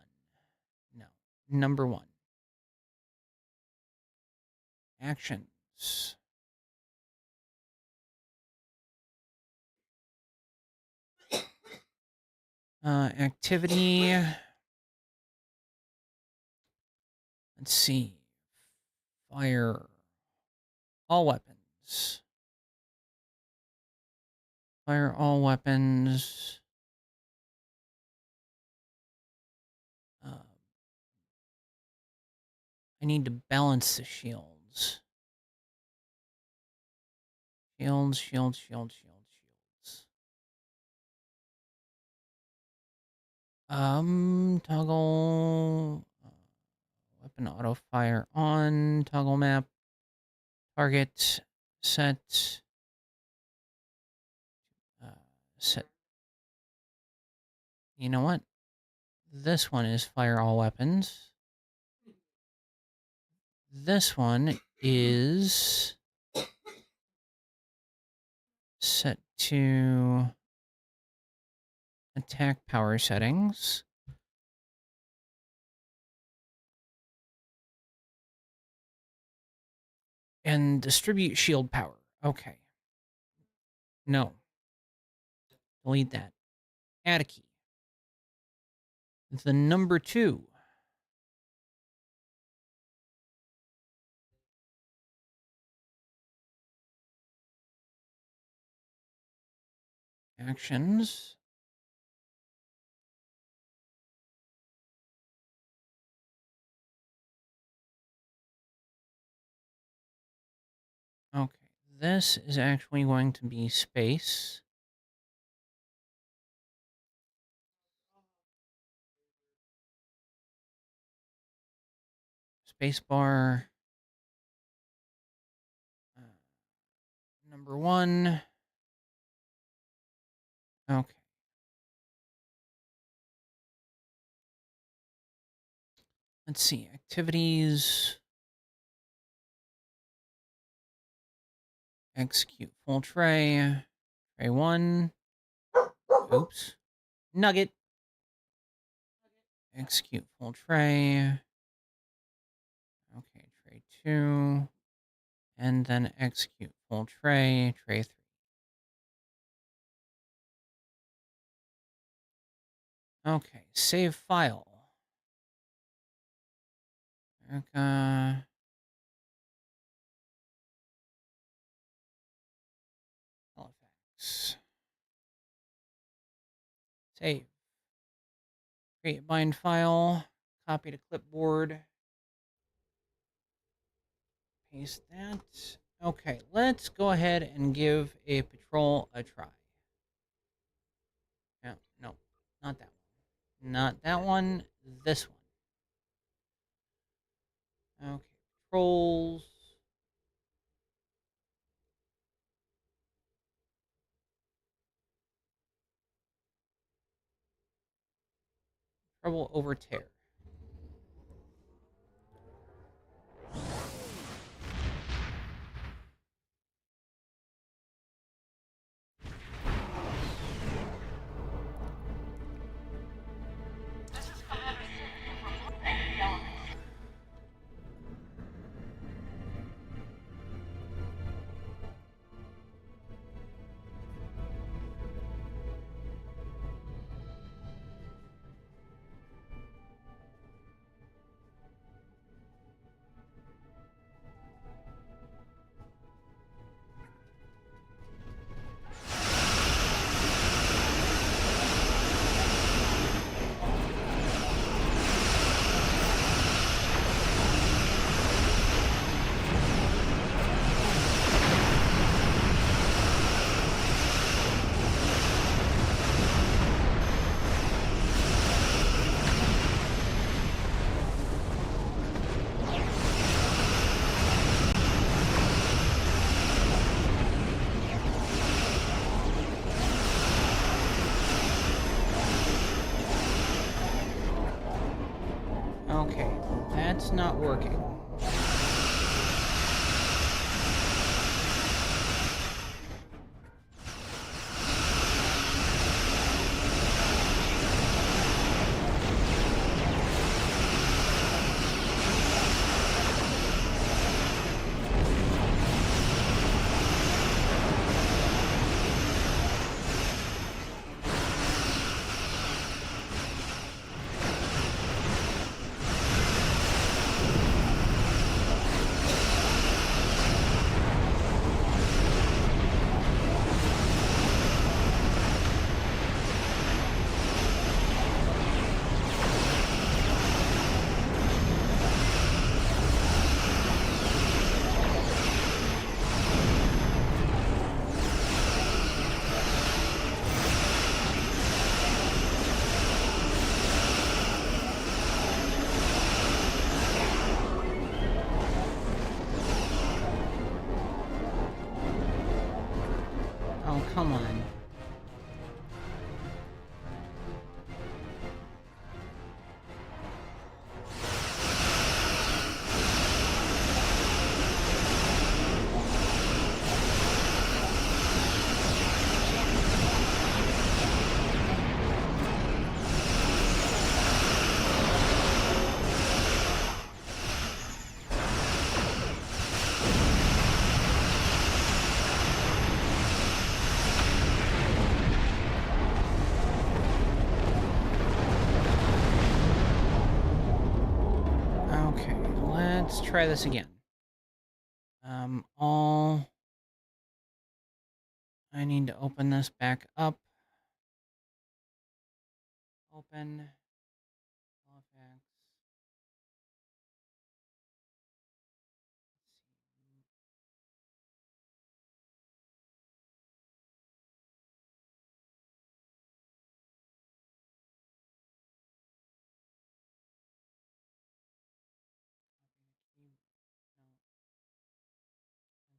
No, number 1. Actions. Activity. Let's see. Fire all weapons. Fire all weapons. I need to balance the shields. Shields. Toggle weapon auto fire on, toggle map, target, set, set. You know what? This one is fire all weapons. This one is set to attack power settings. And distribute shield power. Okay. No. Delete that. Add a key. The number 2. Actions. Okay. This is actually going to be space. Spacebar. Number 1. Okay. Let's see. Activities. Execute full tray. Tray 1. Oops. Nugget. Execute full tray. Okay, tray 2. And then execute full tray. Tray 3. Okay, save file. America. Halifax. Save. Create bind file. Copy to clipboard. Paste that. Okay, let's go ahead and give a patrol a try. No, not that one. Not that one. This one. Okay, patrols. Trouble over tear. Okay, that's not working. come on. Okay, let's try this again. I need to open this back up. Open. Halifax.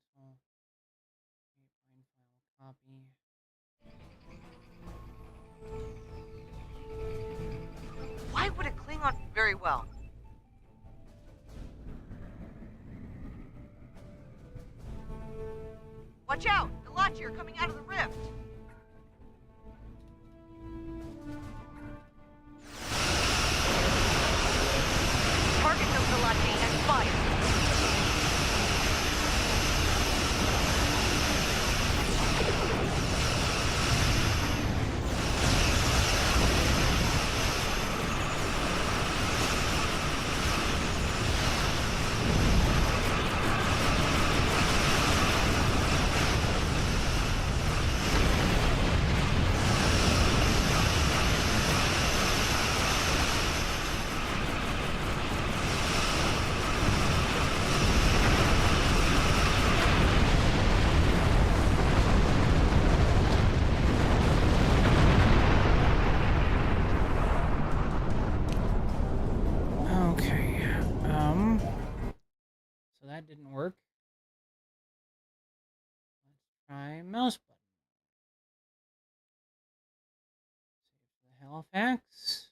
Cancel. Find file. Copy. Why would it cling on very well? Watch out! The Lachi are coming out of the rift! Target those Lachi and fire! So that didn't work. Let's try mouse button. Save the Halifax.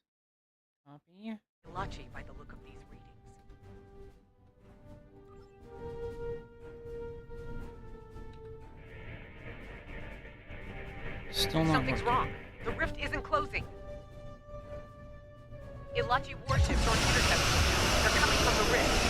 Copy. Lachi by the look of these readings. Still not Something's working. wrong. The rift isn't closing. Ilachi warships on intercept. They're coming from the rift.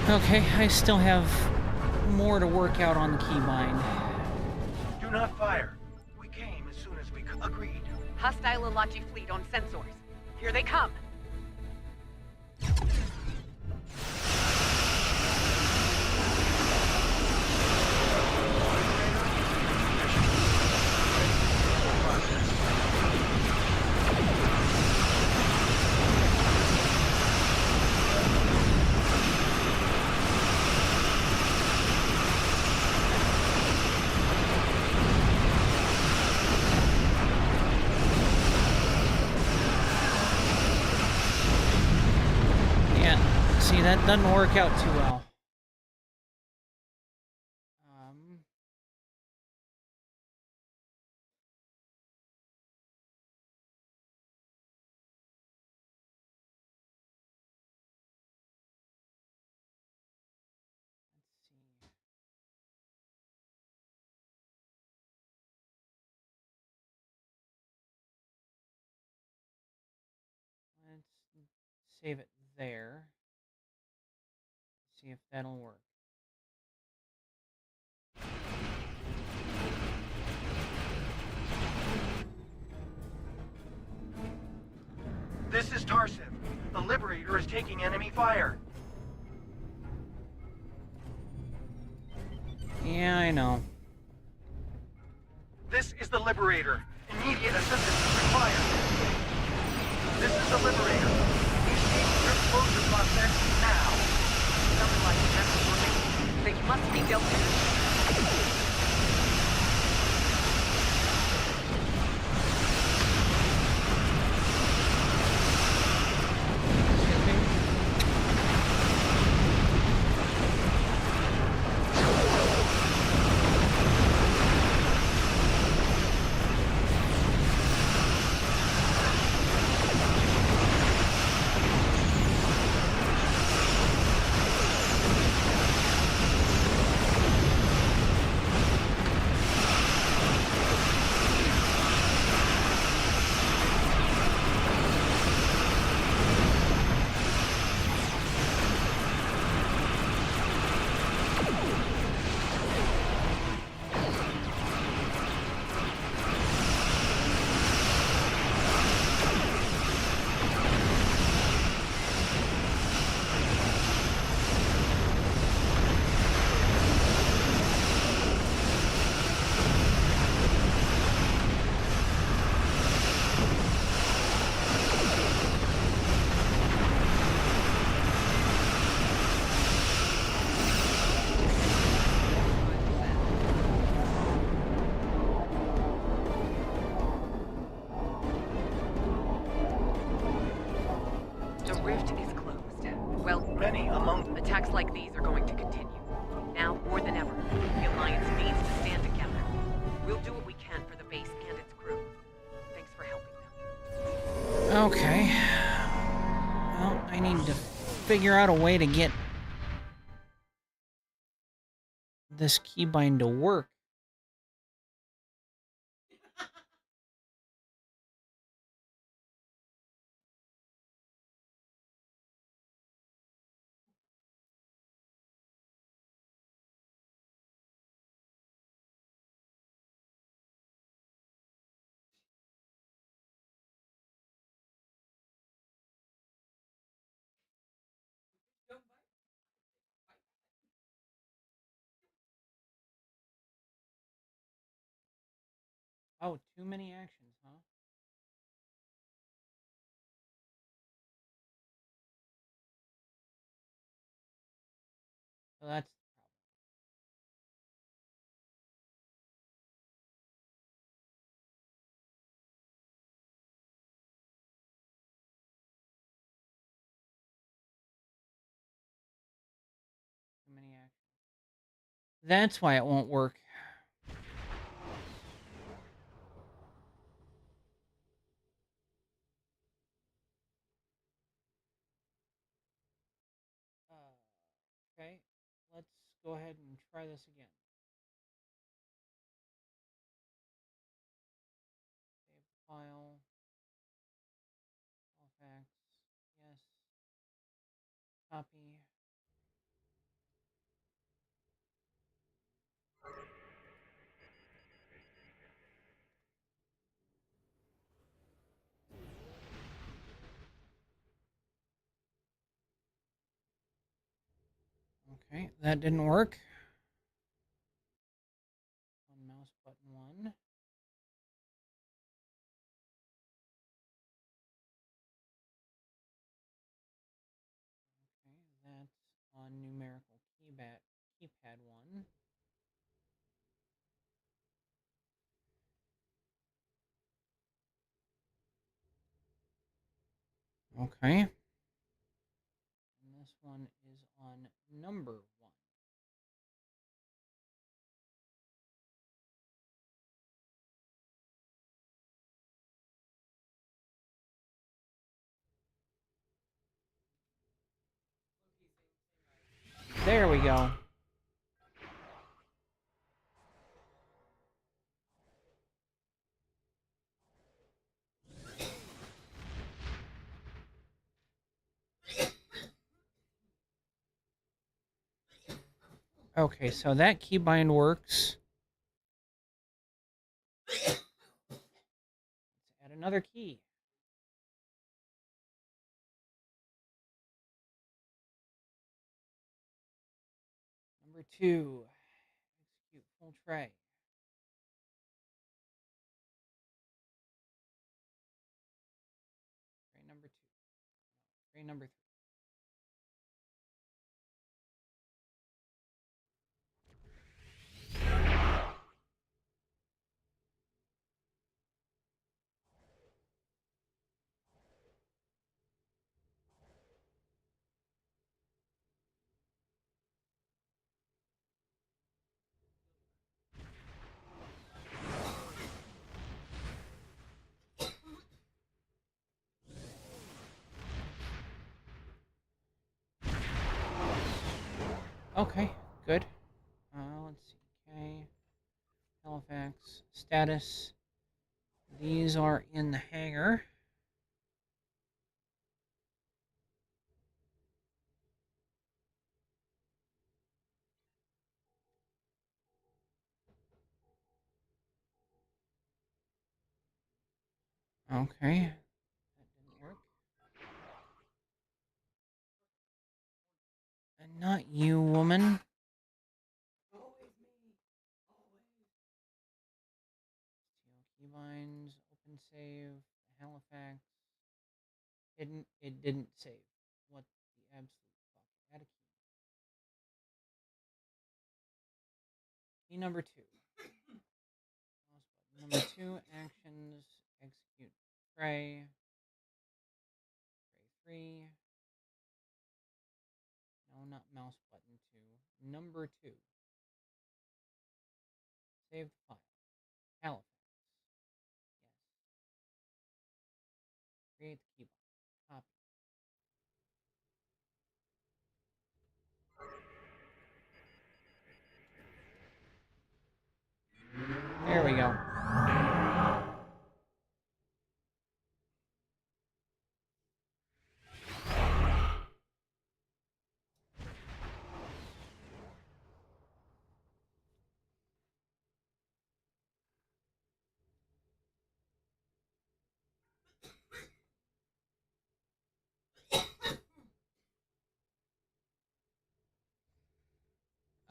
Okay, I still have more to work out on the keybind. Do not fire. We came as soon as we agreed. Hostile Ilachi fleet on sensors. Here they come. See, that doesn't work out too well. Let's see. Let's save it there. See if that'll work. This is Tarsiv. The Liberator is taking enemy fire. know. This is the Liberator. Immediate assistance is required. This is the Liberator. Initiate your closure process now. Something like that's working. They must be built in. The rift is closed. Well, Many among attacks like these are going to continue. Now more than ever, the Alliance needs to stand together. We'll do what we can for the base and its crew. Thanks for helping them. Okay. Well, I need to figure out a way to get this keybind to work. Oh, too many actions, huh? So that's too many actions. That's why it won't work. Okay, let's go ahead and try this again. Save the file. All facts. Yes. Copy. Okay, that didn't work. On mouse button 1. Okay, that's on numerical keypad 1. Okay. And this one is on number 1. There we go. Okay, so that keybind works. Let's add another key. Number 2. Execute tray. Tray number 2. Tray number 3. Okay, good. Let's see. Okay. Halifax. Status. These are in the hangar. Okay. That didn't work. And not you, woman. Keybinds, open save, Halifax. It didn't save. What the absolute fuck? Add a key. Key number 2. Number 2, actions, execute. Tray. Tray 3. No, not mouse button 2. Number 2. Save the file. Halifax. Yes. Create the keybind. Copy. There we go.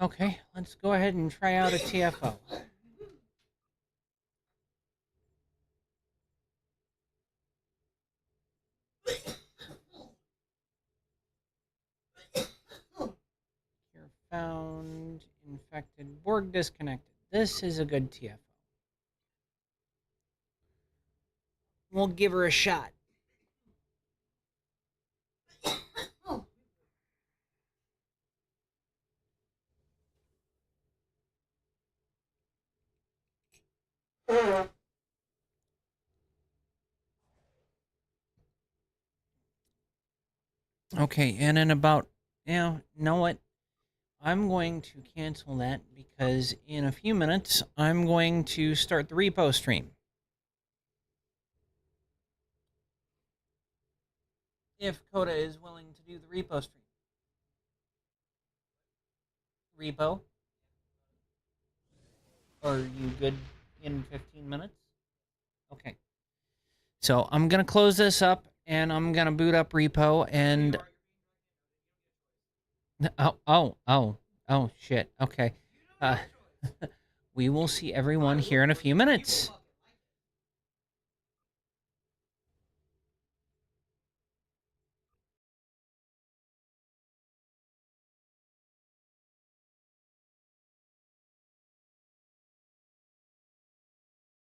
Okay, let's go ahead and try out a TFO. Cure found, infected, Borg disconnected. This is a good TFO. We'll give her a shot. Okay, and in about, you know what? I'm going to cancel that because in a few minutes, I'm going to start the repo stream. If Coda is willing to do the repo stream. Repo? Are you good in 15 minutes? Okay. So I'm going to close this up and I'm going to boot up repo and... Oh, shit. Okay. We will see everyone here in a few minutes.